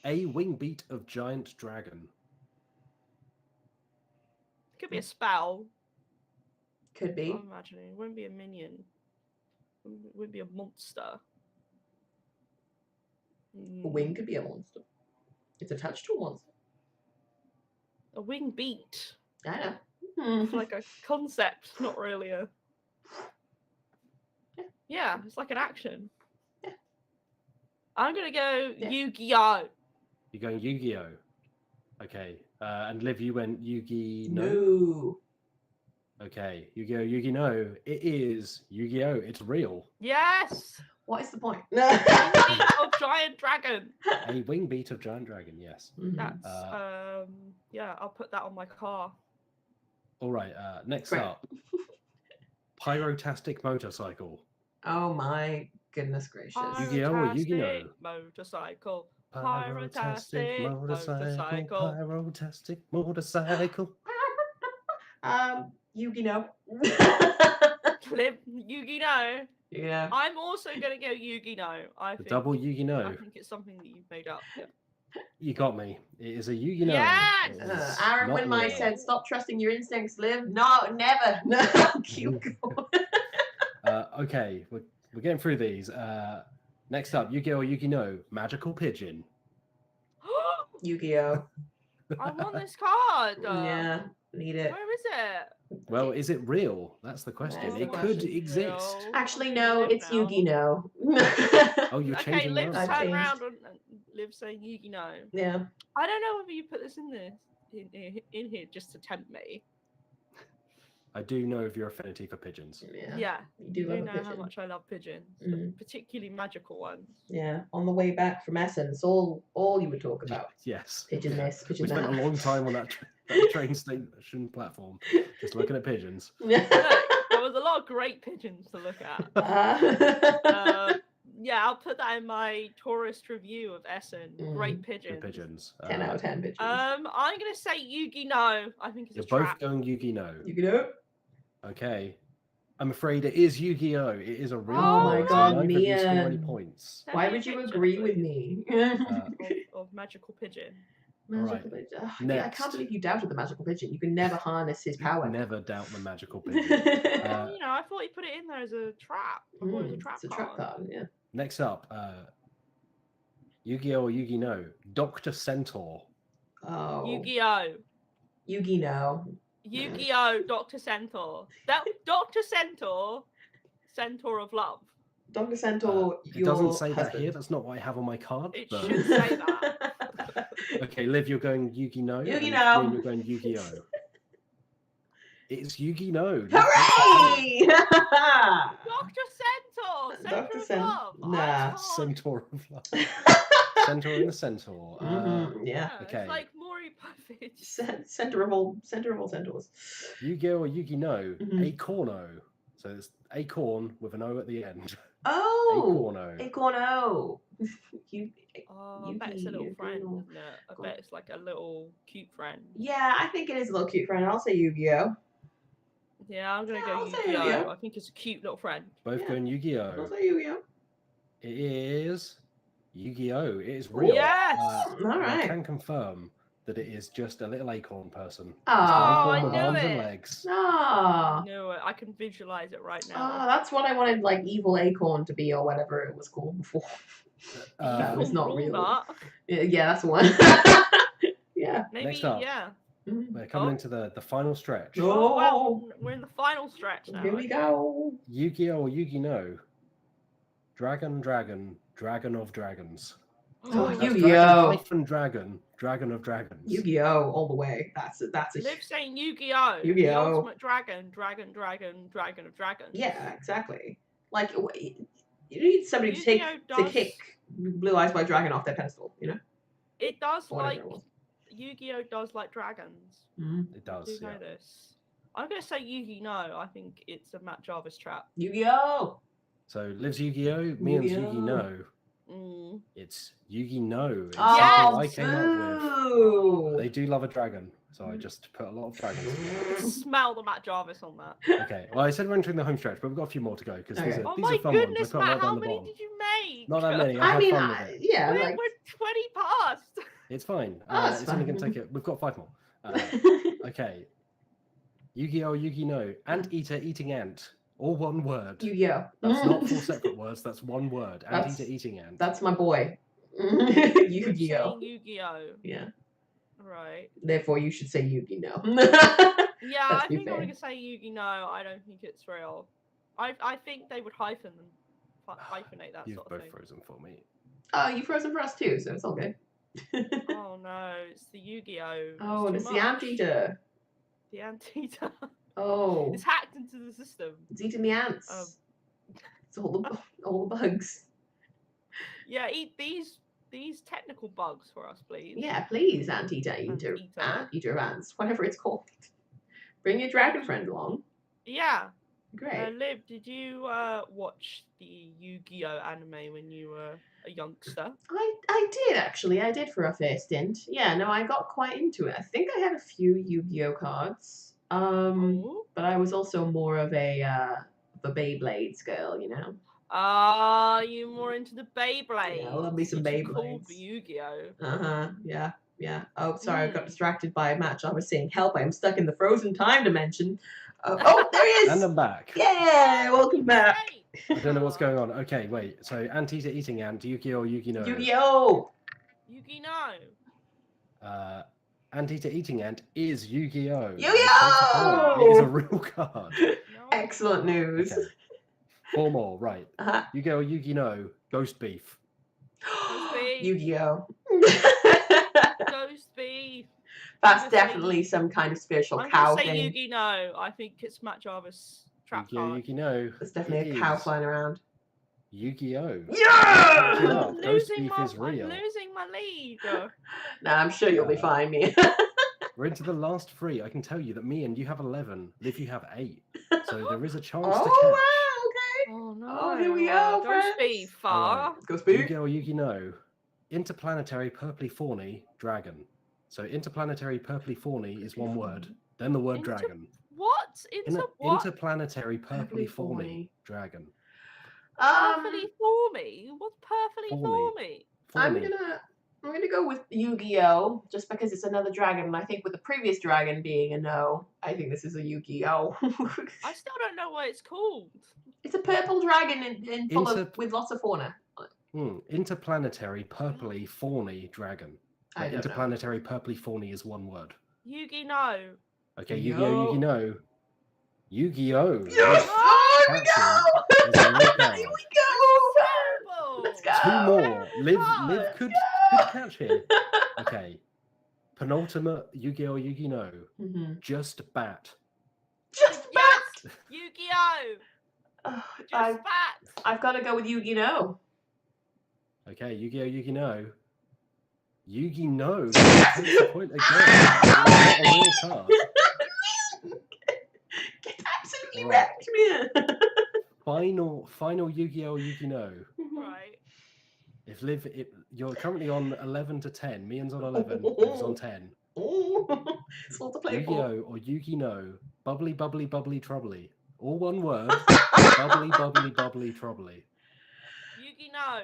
A wing beat of giant dragon. Could be a spell. Could be. I'm imagining. It wouldn't be a minion. It wouldn't be a monster. A wing could be a monster. It's attached to a monster. A wing beat. I know. It's like a concept, not really a. Yeah, it's like an action. Yeah. I'm gonna go Yeah. Yu-Gi-Oh! You're going Yu-Gi-Oh! Okay. And Liv, you went Yugi no. No. Okay. Yu-Gi-Oh! Yugi no. It is Yu-Gi-Oh! It's real. Yes! What is the point? Wing beat of giant dragon. A wing beat of giant dragon. Yes. That's yeah, I'll put that on my car. All right. Next Great. up, Pyrotastic motorcycle. Oh my goodness gracious. Yu-Gi-Oh! or Yugi no? Motorcycle. Pyrotastic motorcycle. Pyrotastic motorcycle. Yugi no. Liv, Yugi no. Yeah. I'm also gonna go Yugi no. I think Double Yugi no. I think it's something that you've made up. Yeah. You got me. It is a Yugi no. Yes! It is Aaron not Winmai real. said, "Stop trusting your instincts, Liv." No, never. No, keep going. Okay, we're getting through these. Next up, Yu-Gi-Oh! Yugi no. Magical pigeon. Yu-Gi-Oh. I want this card. Yeah, need it. Where is it? Well, is it real? That's the question. That's the It could question. exist. Real. Actually, no, Liv it's now. Yugi no. Oh, you're Okay, changing Liv, the I've answer. turn changed. around and Liv saying Yugi no. Yeah. I don't know whether you put this in here just to tempt me. I do know of your affinity for pigeons. Yeah. Yeah, You do you love a know how pigeon. much I love pigeons, Mhm. particularly magical ones. Yeah. On the way back from Essence, all you would talk about. Yes. Pigeon Yeah. this, pigeon We spent that. a long time on that train station platform just looking at pigeons. Look, there was a lot of great pigeons to look at. Yeah, I'll put that in my tourist review of Essen. Great Good pigeons. pigeons. 10 out of 10 pigeons. I'm gonna say Yugi no. I think it's You're a both trap. going Yugi no. Yu-Gi-Oh. Okay. I'm afraid it is Yu-Gi-Oh! It is a real Oh my card, so God, neither of you score any Meehan. points. Send Why me a would you picture, agree with please, me? of magical pigeon? Magical pigeon. Oh, I Next. can't believe you doubted the magical pigeon. You can never harness his power. Never doubt the magical pigeon. Well, you know, I thought he put it in there as a trap. I thought it was a trap It's a trap card, yeah. Next up, Yu-Gi-Oh! Or Yu-Gi-No! Dr. Centaur. Oh. Yu-Gi-Oh! Yu-Gi-No. Yu-Gi-Oh! Dr. Centaur. That Dr. Centaur, Centaur of Love. Dr. Centaur, It doesn't say that here. That's not what I have on my card. It but... should say that. Okay, Liv, you're going Yu-Gi-No! Yu-Gi-No! And you're going Yu-Gi-Oh! It's Yu-Gi-No! Hooray! Dr. Centaur! Centaur of Love! Nah. Centaur of Love. Centaur and the Centaur. Yeah. Okay. It's like Maury Puffage. Center of all centaurs. Yu-Gi-Oh! Or Yu-Gi-No! Acorno. So it's acorn with an O at the end. Oh! Acorno. Acorno. I bet it's a little friend, isn't it? I bet it's like a little cute friend. Yeah, I think it is a little cute friend. I'll say Yu-Gi-Oh! Yeah, I'm going to go I'll say Yu-Gi-Oh! Yu-Gi-Oh! I think it's a cute little friend. Both going Yu-Gi-Oh! I'll say Yu-Gi-Oh! It is Yu-Gi-Oh! It is real. Yes! All right. I can confirm that it is just a little acorn person. Oh, I with knew arms it. and legs. Ah. No, I can visualize it right Oh, now. that's what I wanted, like, evil acorn to be, or whatever it was called before. That was not real. Walnut. Yeah, that's the one. Yeah. Maybe, Next up. yeah. We're coming into the final stretch. Oh. Oh, well, we're in the final stretch now. Here we go. Yu-Gi-Oh! Or Yu-Gi-No! Dragon, Dragon of Dragons. Oh, That's Yu-Gi-Oh! Dragon of Dragons. Yu-Gi-Oh! All the way. That's a Liv saying Yu-Gi-Oh! The Yu-Gi-Oh! ultimate dragon of dragons. Yeah, exactly. Like, you need somebody to kick Blue Eyes White Dragon off their pedestal, you know? It does Or whatever like it was. Yu-Gi-Oh! Does like dragons. Mhm. It I does. do know Yeah. this. I'm gonna say Yu-Gi-No! I think it's a Matt Jarvis trap. Yu-Gi-Oh! So Liv's Yu-Gi-Oh! Meehan's Yu-Gi-Oh! Yu-Gi-No! Mm. It's Yu-Gi-No! It's Yes! what I came up with. Boo! They do love a dragon, so I just put a lot of dragons in. Smell the Matt Jarvis on that. Okay, well I said we're entering the home stretch, but we've got a few more to go because these Okay. are Oh these my are fun ones. goodness, I've got Matt! right How down the many bottom. did you make? Not that many. I I had mean, fun with it. yeah, We're, like... we're 20 past. It's fine. Oh, it's it's only fine. going to take it. We've got 5 more. Okay. Yu-Gi-Oh! Yu-Gi-No! Anteater eating ant. All one word. Yu-Gi-Oh! That's not 4 separate words. That's one word. That's- Anteater eating ant. That's my boy. We're Yu-Gi-Oh! saying Yu-Gi-Oh! Yeah. Right. Therefore, you should say Yu-Gi-No! Yeah, Let's I be think I'm fair. gonna say Yu-Gi-No! I don't think it's real. I think they would hyphenate that You've sort of both thing. frozen for me. Oh, you frozen for us too, so it's all good. Oh no, it's the Yu-Gi-Oh! Oh, and too it's the much. anteater. The anteater. Oh, It's hacked into the system. it's eating the ants. It's all the bugs. Yeah, eat these technical bugs for us, please. Yeah, please, anteater, eater of ants, whatever it's called. Bring your dragon friend along. Yeah. Great. Liv, did you watch the Yu-Gi-Oh! Anime when you were a youngster? I did actually. I did for a fair stint. Yeah, no, I got quite into it. I think I had a few Yu-Gi-Oh cards. Ooh. But I was also more of a Beyblades girl, you know. Ah, you more into the Beyblades. Yeah, I love me some which are called Beyblades. for Yu-Gi-Oh! Yeah. Oh, sorry, I got Mm. distracted by a match. I was saying, "Help! I'm stuck in the frozen time dimension." Oh, there he is. And I'm back. Yeah, welcome back. I don't know what's going on. Okay, wait. So Anteater eating ant, Yu-Gi-Oh! Yu-Gi-No! Yu-Gi-Oh! Yu-Gi-No! Anteater eating ant is Yu-Gi-Oh! Yu-Gi-Oh! It is a real card. No, Excellent news. Okay. 4 more, right. Uh-huh. Yu-Gi-Oh! Yu-Gi-No! Ghost Beef. Beef. Yu-Gi-Oh! Ghost Beef. That's I'm gonna say definitely some kind of spiritual I'm cow gonna say thing. Yu-Gi-No! I think it's Matt Jarvis trap Yu-Gi-Oh! card. Yu-Gi-No! There's definitely It a cow is flying around. Yu-Gi-Oh! Yeah! Yeah! I'm Ghost losing Beef my, is real. I'm losing my lead. Nah, I'm sure you'll be fine, me. We're into the last 3. I can tell you that me and you have 11. Liv, you have 8. So there is a chance Oh to catch. wow! Okay. Oh no. Oh, here we go, Ghost friends. Beef, far. Go speak. Yu-Gi-Oh! Yu-Gi-No! Interplanetary purpley fawny dragon. So interplanetary purpley fawny is one word. Then the word dragon. What? What? Interplanetary purpley fawny dragon. Perfectly for me? What's perfectly for Fawny. me? I'm Fawny. gonna I'm going to go with Yu-Gi-Oh! Just because it's another dragon. And I think with the previous dragon being a no, I think this is a Yu-Gi-Oh! I still don't know what it's called. It's a purple dragon in full of, with lots of fauna. Interplanetary purpley fawny dragon. I don't know. Interplanetary purpley fawny is one word. Yu-Gi-No! Okay, Yu-Gi-Oh! Yu-Gi-No! Yu-Gi-Oh! Yes! Oh, here we go! Here we go! Let's go! 2 more. Liv could catch here. Okay. Penultimate Yu-Gi-Oh! Yu-Gi-No! Just bat. Just bat! Yu-Gi-Oh! Just bat! I've got to go with Yu-Gi-No! Okay, Yu-Gi-Oh! Yu-Gi-No! Yu-Gi-No! Takes the point again. A real card. Get absolutely wrecked, man. Final Yu-Gi-Oh! Yu-Gi-No! Right. If you're currently on 11 to 10. Meehan's on 11. Liv's on 10. It's all to play for. Yu-Gi-Oh! Or Yu-Gi-No! Bubbly, bubbly, bubbly, troubly. All one word. Bubbly, bubbly, bubbly, troubly. Yu-Gi-No!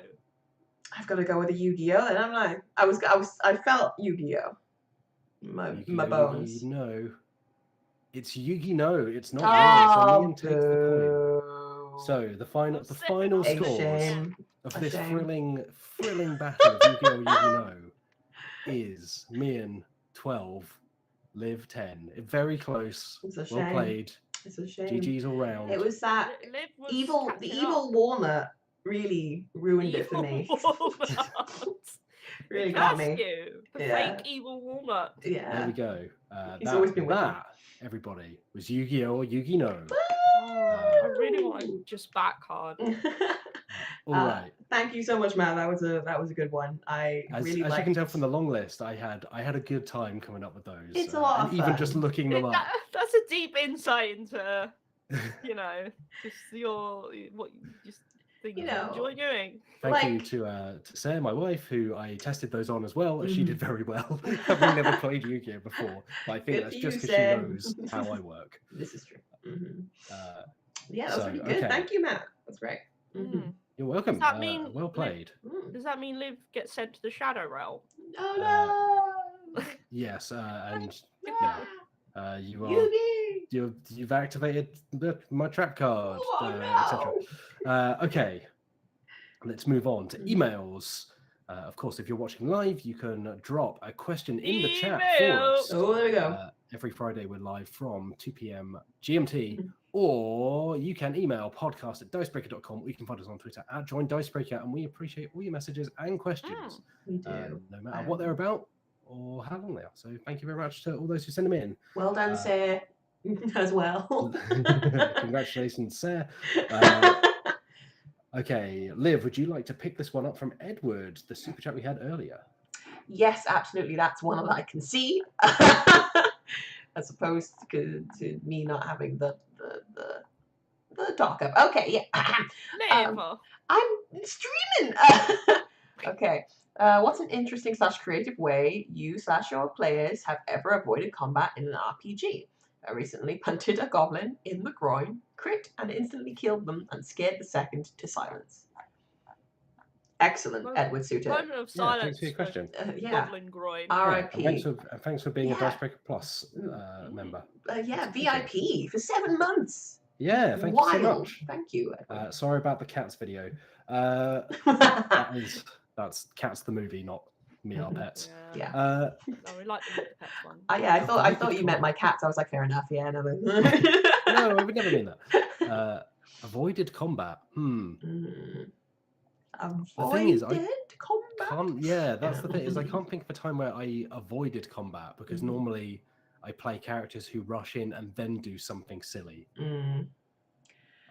I've got to go with a Yu-Gi-Oh! And I'm like, I felt Yu-Gi-Oh! My bones. No, it's Yu-Gi-No! It's not Meehan, so Meehan takes the point. So the final scores of this thrilling battle of Yu-Gi-Oh! Yu-Gi-No! is Meehan 12, Liv 10. Very close. It's a shame. Well played. It's a shame. GG's all round. It was that the evil walnut really ruined it for me. Really got me. The fake evil walnut. Yeah. There we go. He's always been with me. Everybody, was Yu-Gi-Oh! Or Yu-Gi-No! I really want to just back card. All right. Thank you so much, Matt. That was a good one. As you can tell from the long list, I had a good time coming up with those. It's a lot of fun. Even just looking them up. That's a deep insight into, just things you enjoy doing. Thank you to Sarah, my wife, who I tested those on as well, and she did very well. Having never played Yu-Gi-Oh! Before, but I think that's just because she knows how I work. This is true. Yeah, that was really good. Okay. Thank you, Matt. That's great. You're welcome. Does that mean well played. Does that mean Liv gets sent to the Shadow Realm? Oh no! Yes, and you've activated my trap card, etc. Okay, let's move on to emails. Of course, if you're watching live, you can drop a question in the chat for us. Oh, there we go. Every Friday, we're live from 2 p.m. GMT, or you can email podcast@dicebreaker.com, or you can find us on Twitter @joindicebreaker, and we appreciate all your messages and questions, we do. No matter what they're about or how long they are. So thank you very much to all those who send them in. Well done, Sarah, as well. Congratulations, Sarah. Okay, Liv, would you like to pick this one up from Edward, the super chat we had earlier? Yes, absolutely. That's one that I can see, as opposed to me not having the dock up. Okay, yeah. I'm streaming. Okay. What's an interesting / creative way you / your players have ever avoided combat in an RPG? I recently punted a goblin in the groin, crit, and instantly killed them and scared the second to silence. Excellent, Edward Suter. Moment of silence. Thanks for your question. Goblin groin. R.I.P. Thanks for being a Dicebreaker Plus member. VIP for 7 months. Yeah, thank you so much. Thank you. Sorry about the cats video. That's Cats the movie, not Me Our Pets. Yeah. No, we like the pets one. Yeah, I thought you meant my cats. I was like, fair enough. Yeah, no. No, I would never mean that. Avoided combat. The thing is, combat. That's the thing. Is I can't think of a time where I avoided combat because normally I play characters who rush in and then do something silly.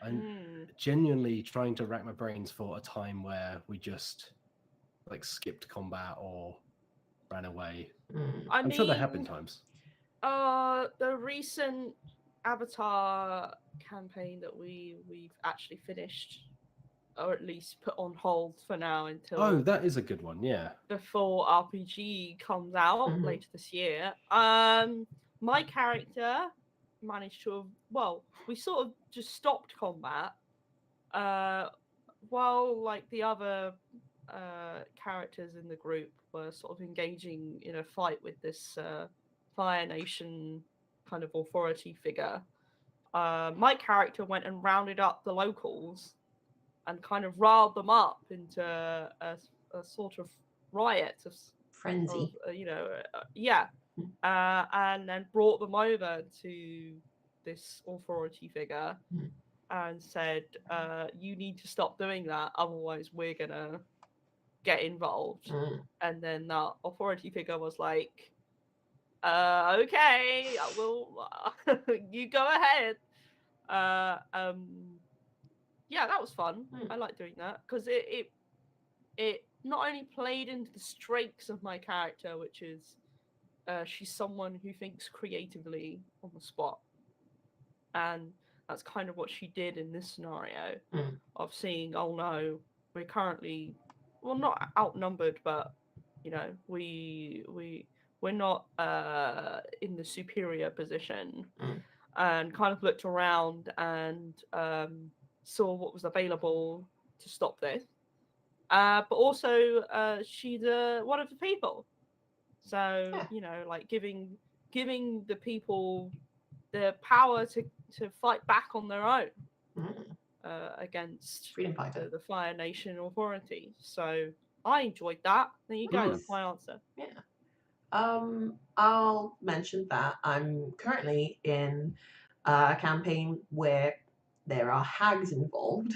I'm genuinely trying to rack my brains for a time where we just skipped combat or ran away. I'm sure there have been times. The recent Avatar campaign that we've actually finished, or at least put on hold for now until. Oh, that is a good one. Yeah. The full RPG comes out later this year. My character managed to we sort of just stopped combat, while the other characters in the group were sort of engaging in a fight with this Fire Nation kind of authority figure, my character went and rounded up the locals and kind of riled them up into a sort of riot of Frenzy. And then brought them over to this authority figure and said, you need to stop doing that, otherwise we're gonna get involved. And then that authority figure was like, okay, I will you go ahead. Yeah, that was fun. I like doing that because it not only played into the strengths of my character, which is she's someone who thinks creatively on the spot, and that's kind of what she did in this scenario of seeing, oh no, we're currently, well, not outnumbered, but you know, we're not in the superior position, and kind of looked around and saw what was available to stop this. But also, she's one of the people, so you know, like giving the people the power to fight back on their own against Freedom fighter, the Fire Nation authority. So I enjoyed that. There you go. That's my answer. Yeah. I'll mention that I'm currently in a campaign where there are hags involved.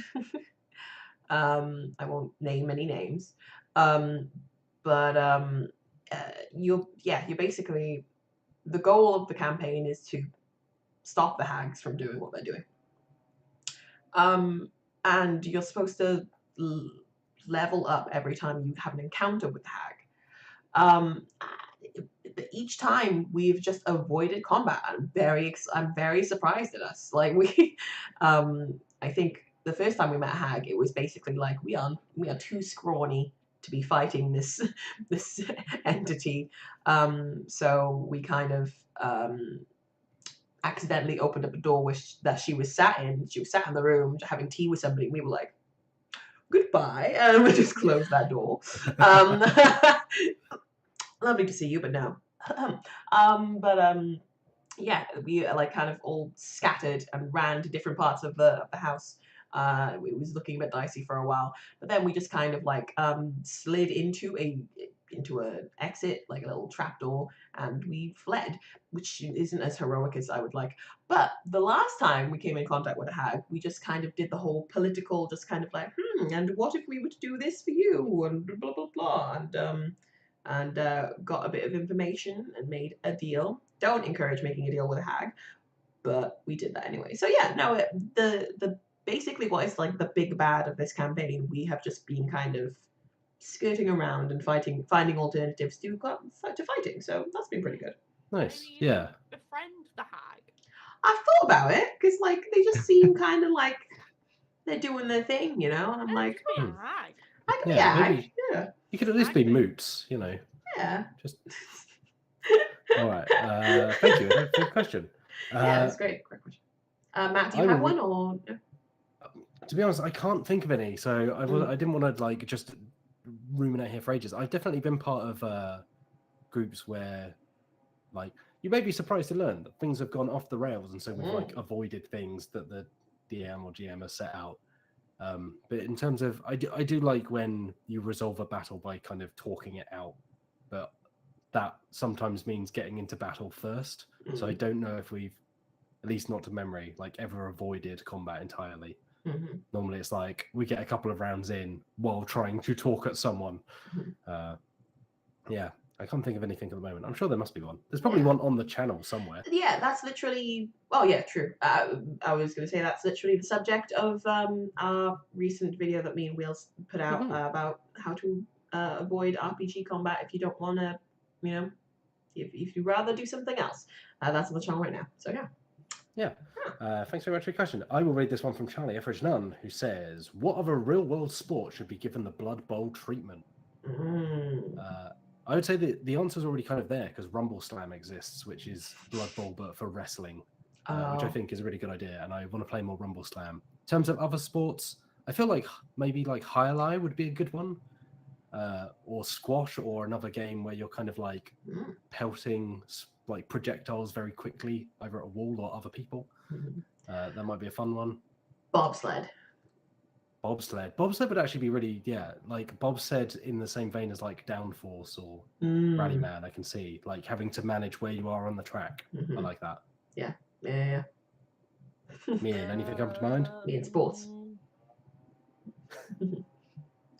I won't name any names, but you're basically, the goal of the campaign is to stop the hags from doing what they're doing. And you're supposed to level up every time you have an encounter with the hag. Each time we've just avoided combat. I'm very surprised at us. Like I think the first time we met a hag, it was basically like we are too scrawny to be fighting this entity. So we kind of accidentally opened up a door that she was sat in. She was sat in the room having tea with somebody. And we were like, goodbye, and we just closed that door. Lovely to see you, but no. Yeah, we like kind of all scattered and ran to different parts of the house. It was looking a bit dicey for a while, but then we just kind of like slid into an exit, like a little trapdoor, and we fled, which isn't as heroic as I would like. But the last time we came in contact with a hag, we just kind of did the whole political, just kind of like, and what if we were to do this for you, and blah blah blah, and got a bit of information and made a deal. Don't encourage making a deal with a hag, but we did that anyway. So yeah, no, the basically what is like the big bad of this campaign, we have just been kind of skirting around and finding alternatives to fighting. So that's been pretty good. Nice. Yeah. Befriend the hag. I've thought about it because like they just seem kind of like they're doing their thing, you know. And I'm like, be a hag. I could be a hag. Yeah. You could at least be moots, you know. Yeah. Just. All right. Thank you. That's a good question. Yeah, that's great. Great question. Matt, do you have one or? To be honest, I can't think of any. So I didn't want to like just ruminate here for ages. I've definitely been part of groups where, like, you may be surprised to learn that things have gone off the rails, and so we've like avoided things that the DM or GM has set out. But in terms of, I do like when you resolve a battle by kind of talking it out, but that sometimes means getting into battle first. So I don't know if we've, at least not to memory, like ever avoided combat entirely. Normally it's like we get a couple of rounds in while trying to talk at someone. Yeah, I can't think of anything at the moment. I'm sure there must be one. There's probably one on the channel somewhere. Yeah, that's literally, oh yeah, true. I was going to say that's literally the subject of our recent video that me and Wheels put out about how to avoid RPG combat if you don't want to, you know, if you'd rather do something else. That's on the channel right now. So yeah. Yeah. Thanks very much for your question. I will read this one from Charlie Efridge Nunn, who says, what other real-world sport should be given the Blood Bowl treatment? I would say that the answer's already kind of there, because Rumble Slam exists, which is Blood Bowl but for wrestling, which I think is a really good idea, and I want to play more Rumble Slam. In terms of other sports, I feel like maybe like High would be a good one. or squash, or another game where you're kind of like pelting like projectiles very quickly, either at a wall or other people. That might be a fun one. Bobsled. Bobsled would actually be really, like bobsled in the same vein as like Downforce or Rallyman. I can see like having to manage where you are on the track. I like that. Yeah. Meehan, anything come to mind? Meehan sports.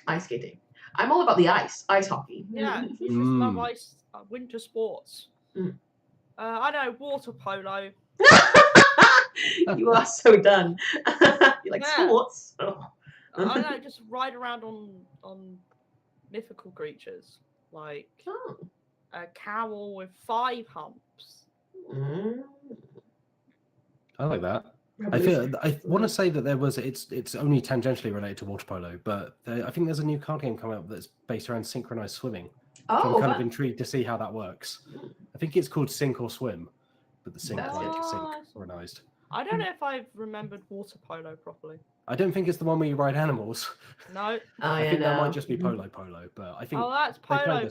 Ice skating. I'm all about the ice hockey. Yeah, you just love ice, winter sports. I know, water polo. You are so done. You like sports? Oh. I know, just ride around on mythical creatures like a cowl with 5 humps. I like that. I want to say that there was it's only tangentially related to water polo, but I think there's a new card game coming out that's based around synchronized swimming. So I'm kind of intrigued to see how that works. I think it's called Sink or Swim, but the synchronized. I don't know if I've remembered water polo properly. I don't think it's the one where you ride animals. No. I think that might just be polo, but I think that's polo.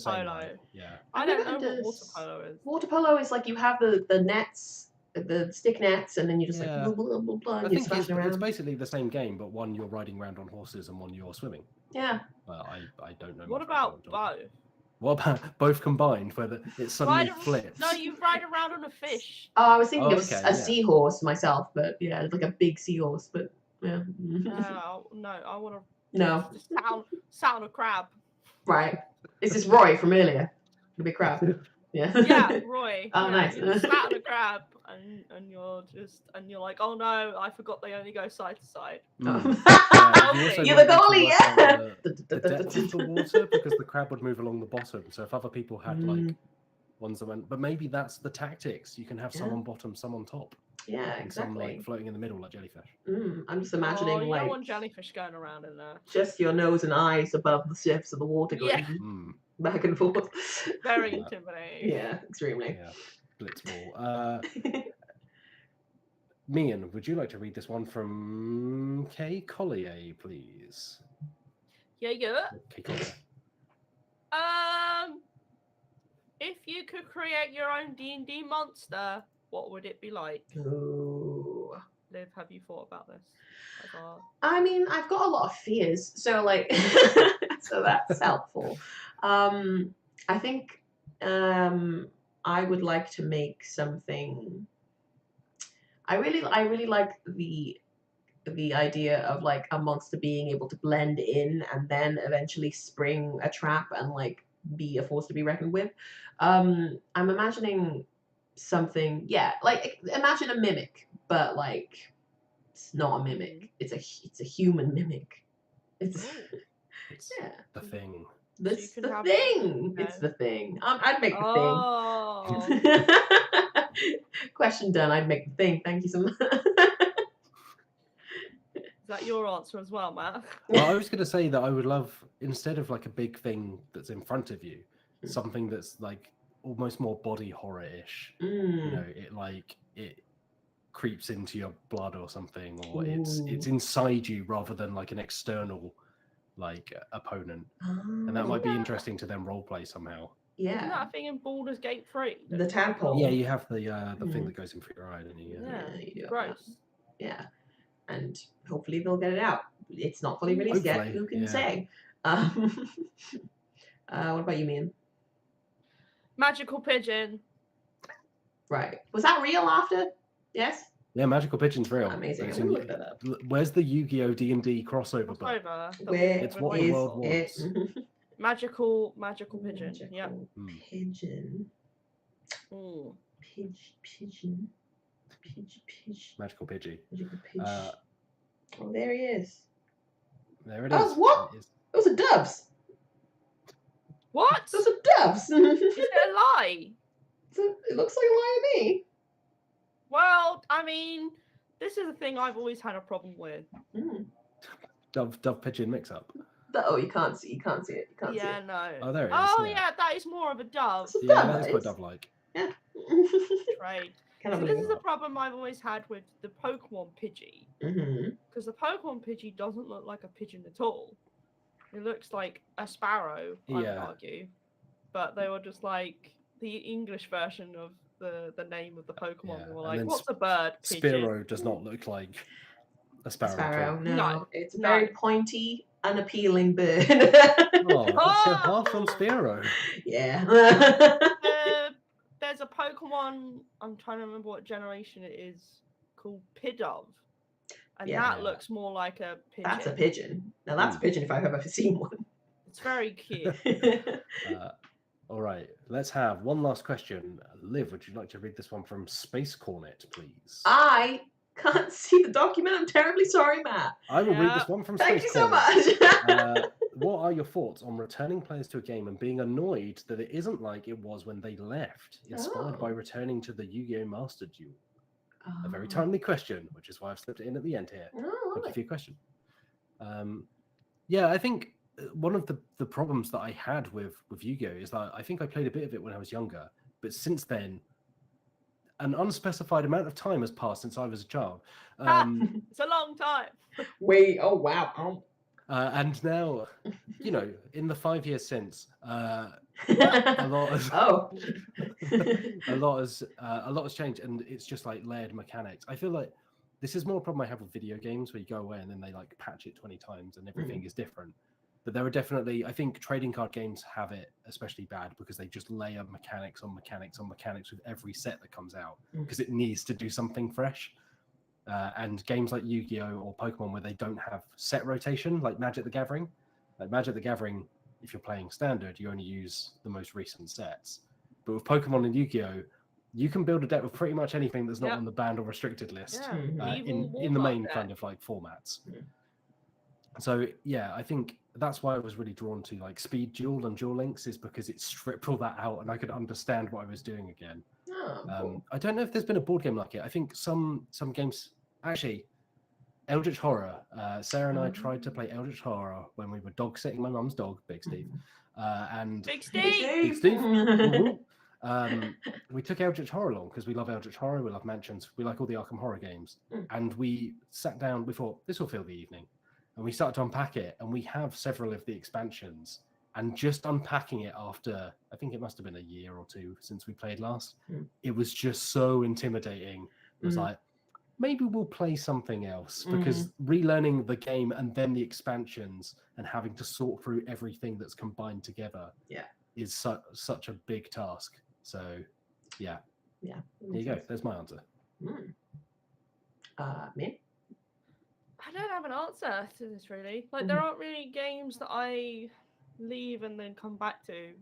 Yeah. I don't know what water polo is. Water polo is like you have the nets, the stick nets, and then you just like blah blah blah blah. I think it's basically the same game, but one you're riding around on horses and one you're swimming. Yeah. Well, I don't know. What about both? What about both combined, where it suddenly flips? No, you ride around on a fish. Oh, I was thinking of a seahorse myself, but yeah, it's like a big seahorse, but yeah. No, I want to. No. Sat on a crab. Right. Is this Roy from earlier? The big crab. Yeah. Yeah, Roy. Oh, nice. You're sat on a crab, and you're like, oh no, I forgot they only go side to side. You're the goalie, yeah. The depth of the water, because the crab would move along the bottom. So if other people had like ones that went, but maybe that's the tactics. You can have some on bottom, some on top. Yeah, and exactly. some like floating in the middle like jellyfish. I'm just imagining you like don't want jellyfish going around in there. Just your nose and eyes above the surface of the water going back and forth. Very intimidating. Yeah, extremely. Yeah, blitzball. Meehan, would you like to read this one from Kay Collier, please? Yeah. Kay Collier. If you could create your own D&D monster, what would it be like? Ooh. Liv, have you thought about this? I mean, I've got a lot of fears, so like, so that's helpful. I think I would like to make something. I really like the idea of like a monster being able to blend in and then eventually spring a trap and like be a force to be reckoned with. I'm imagining something, like imagine a mimic, but like it's not a mimic. It's a human mimic. It's the thing. It's the thing. It's the thing. I'd make the thing. Question done. I'd make the thing. Thank you so much. Is that your answer as well, Matt? Well, I was going to say that I would love, instead of like a big thing that's in front of you, something that's like almost more body horror-ish. You know, it creeps into your blood or something, or it's inside you rather than like an external like opponent. And that might be interesting to then roleplay somehow. Yeah. Isn't that a thing in Baldur's Gate 3? The tadpole. Yeah, you have the thing that goes in through your eye, don't you? Yeah, gross. Yeah. And hopefully they'll get it out. It's not fully released yet. Who can say? What about you, Meehan? Magical pigeon. Right. Was that real after? Yes? Yeah, Magical Pigeon's real. Amazing. I'm gonna look that up. Where's the Yu-Gi-Oh! D&D crossover book? It's what the world wants. Magical pigeon. Yeah. Pigeon. Pigeon. Magical Pidgey. Oh, there he is. There it is. Oh, what? Those are doves. What? Those are doves. Is it a lie? It looks like a lie to me. Well, I mean, this is a thing I've always had a problem with. Dove pigeon mix up. Oh, you can't see it. You can't see it. No. Oh, there it is. Oh, yeah, that is more of a dove. Yeah, that is quite dove-like. Yeah. Right. So this is a problem I've always had with the Pokemon Pidgey. Because the Pokemon Pidgey doesn't look like a pigeon at all. It looks like a sparrow, I would argue. But they were just like the English version of the name of the Pokemon. Yeah. They were like, what's a bird? Pigeon. Spiro does not look like a sparrow. Sparrow, no. No, It's a no. very pointy, unappealing bird. Oh, that's a half on Spiro. Yeah. There's a Pokemon, I'm trying to remember what generation it is, called Pidove. And that looks more like a pigeon. That's a pigeon. Now that's a pigeon if I've ever seen one. It's very cute. All right, let's have one last question. Liv, would you like to read this one from Space Cornet, please? I can't see the document. I'm terribly sorry, Matt. I will read this one from Thank Space you Cornet. so much. What are your thoughts on returning players to a game and being annoyed that it isn't like it was when they left, inspired by returning to the Yu-Gi-Oh! Master Duel? A very timely question, which is why I've slipped it in at the end here. Thank you for your question. Yeah, I think one of the problems that I had with Yu-Gi-Oh! Is that I think I played a bit of it when I was younger, but since then, an unspecified amount of time has passed since I was a child. It's a long time. Wait, oh wow. And now, you know, in the 5 years since, a lot has changed, and it's just like layered mechanics. I feel like this is more a problem I have with video games, where you go away and then they like patch it 20 times and everything is different. But there are definitely, I think trading card games have it especially bad because they just layer mechanics on mechanics on mechanics with every set that comes out because it needs to do something fresh. And games like Yu-Gi-Oh! Or Pokemon where they don't have set rotation, like Magic the Gathering. Like Magic the Gathering, if you're playing standard, you only use the most recent sets. But with Pokemon and Yu-Gi-Oh! You can build a deck with pretty much anything that's not on the banned or restricted list in the main kind of like formats. So yeah, I think that's why I was really drawn to like Speed Duel and Duel Links, is because it stripped all that out and I could understand what I was doing again. Cool. I don't know if there's been a board game like it. I think some games, actually, Eldritch Horror. Sarah and I tried to play Eldritch Horror when we were dog sitting my mum's dog, Big Steve, and Big Steve. We took Eldritch Horror along because we love Eldritch Horror, we love Mansions, we like all the Arkham Horror games, and we sat down. We thought this will fill the evening, and we started to unpack it, and we have several of the expansions. And just unpacking it after, I think it must have been a year or two since we played last, it was just so intimidating. It was like, maybe we'll play something else, because relearning the game and then the expansions and having to sort through everything that's combined together is such a big task. So, yeah. There you go. There's my answer. Me? I don't have an answer to this, really. Like, there aren't really games that I leave and then come back to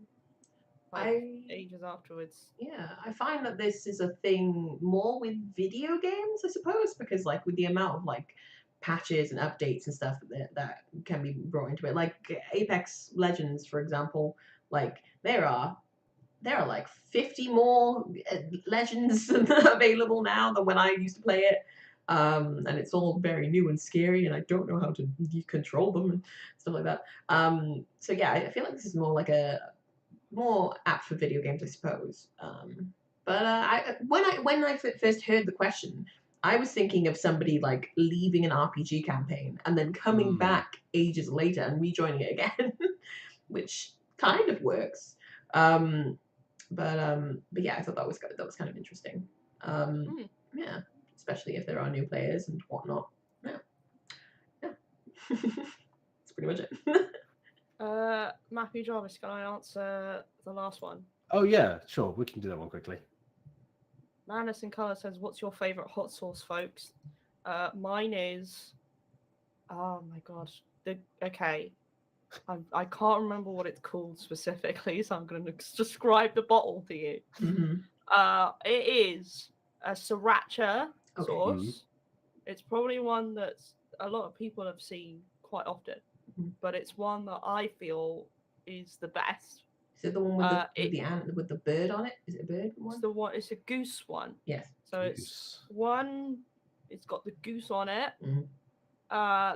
ages afterwards. Yeah, I find that this is a thing more with video games, I suppose, because like with the amount of like patches and updates and stuff that can be brought into it, like Apex Legends, for example, like there are like 50 more legends available now than when I used to play it. And it's all very new and scary, and I don't know how to control them and stuff like that. So yeah, I feel like this is more like a more apt for video games, I suppose. But when I first heard the question, I was thinking of somebody like leaving an RPG campaign and then coming back ages later and rejoining it again, which kind of works. But yeah, I thought that was kind of interesting. Yeah. Especially if there are new players and whatnot. Yeah. That's pretty much it. Matthew Jarvis, can I answer the last one? Oh yeah, sure. We can do that one quickly. Madness in Colour says, what's your favourite hot sauce, folks? Mine is... Oh my god. Okay. I can't remember what it's called specifically, so I'm going to describe the bottle to you. It is a sriracha sauce. It's probably one that a lot of people have seen quite often, but it's one that I feel is the best. Is it the one with the bird on it? Is it a bird one? It's a goose one. Yes. So it's got the goose on it.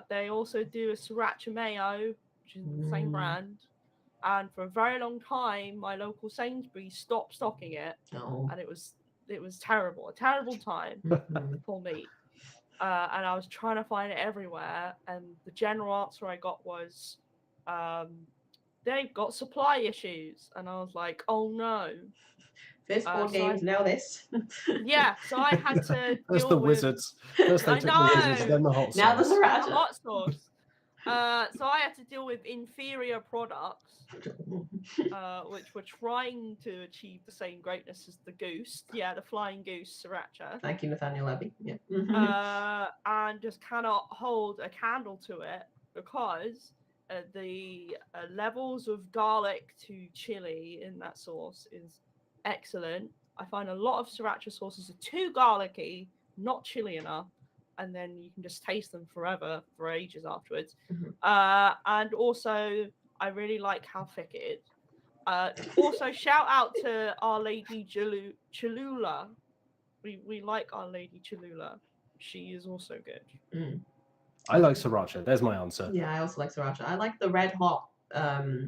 They also do a sriracha mayo, which is the same brand. And for a very long time, my local Sainsbury's stopped stocking it, and it was terrible, a terrible time for me. And I was trying to find it everywhere, and the general answer I got was they've got supply issues, and I was like, oh no. First 4 games, now this. Yeah, so I had to That's deal the with... Wizards. First they took the Wizards, then the hot sauce. Now the Sriracha. Hot sauce. So I had to deal with inferior products, which were trying to achieve the same greatness as the goose. Yeah, the flying goose Sriracha. Thank you, Nathaniel Abbey. Yeah. And just cannot hold a candle to it because the levels of garlic to chili in that sauce is excellent. I find a lot of Sriracha sauces are too garlicky, not chili enough, and then you can just taste them forever, for ages afterwards. And also, I really like how thick it is. Also, shout out to Our Lady Cholula. We like Our Lady Cholula. She is also good. I like Sriracha. There's my answer. Yeah, I also like Sriracha. I like the red hot.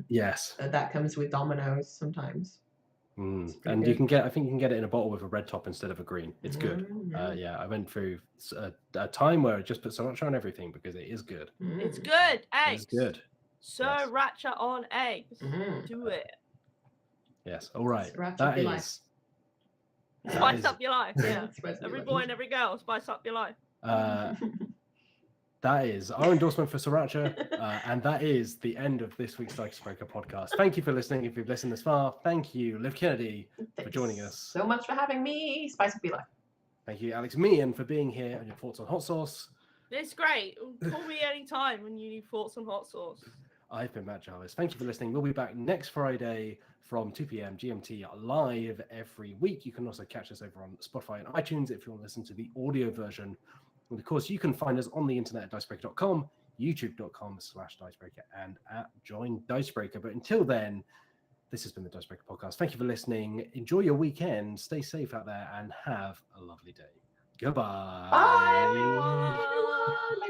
Yes. That comes with Domino's sometimes. And good. You can get, I think you can get it in a bottle with a red top instead of a green. It's good. Yeah, I went through a time where I just put Sriracha on everything because it is good. It's good. Eggs. It's good. Sriracha on eggs. Do it. Yes. All right. That is. Spice up your life. Yeah. Every boy and every girl, spice up your life. That is our endorsement for Sriracha, and that is the end of this week's Dicebreaker podcast. Thank you for listening. If you've listened this far, thank you, Liv Kennedy, for joining us. So much for having me. Spice up your life. Thank you, Alex Meehan, for being here and your thoughts on hot sauce. It's great. Call me anytime when you need thoughts on hot sauce. I've been Matt Jarvis. Thank you for listening. We'll be back next Friday from 2 p.m. GMT live every week. You can also catch us over on Spotify and iTunes if you want to listen to the audio version. And of course, you can find us on the internet at dicebreaker.com, youtube.com/dicebreaker, and at Join Dicebreaker. But until then, this has been the Dicebreaker podcast. Thank you for listening. Enjoy your weekend. Stay safe out there and have a lovely day. Goodbye. Bye, everyone.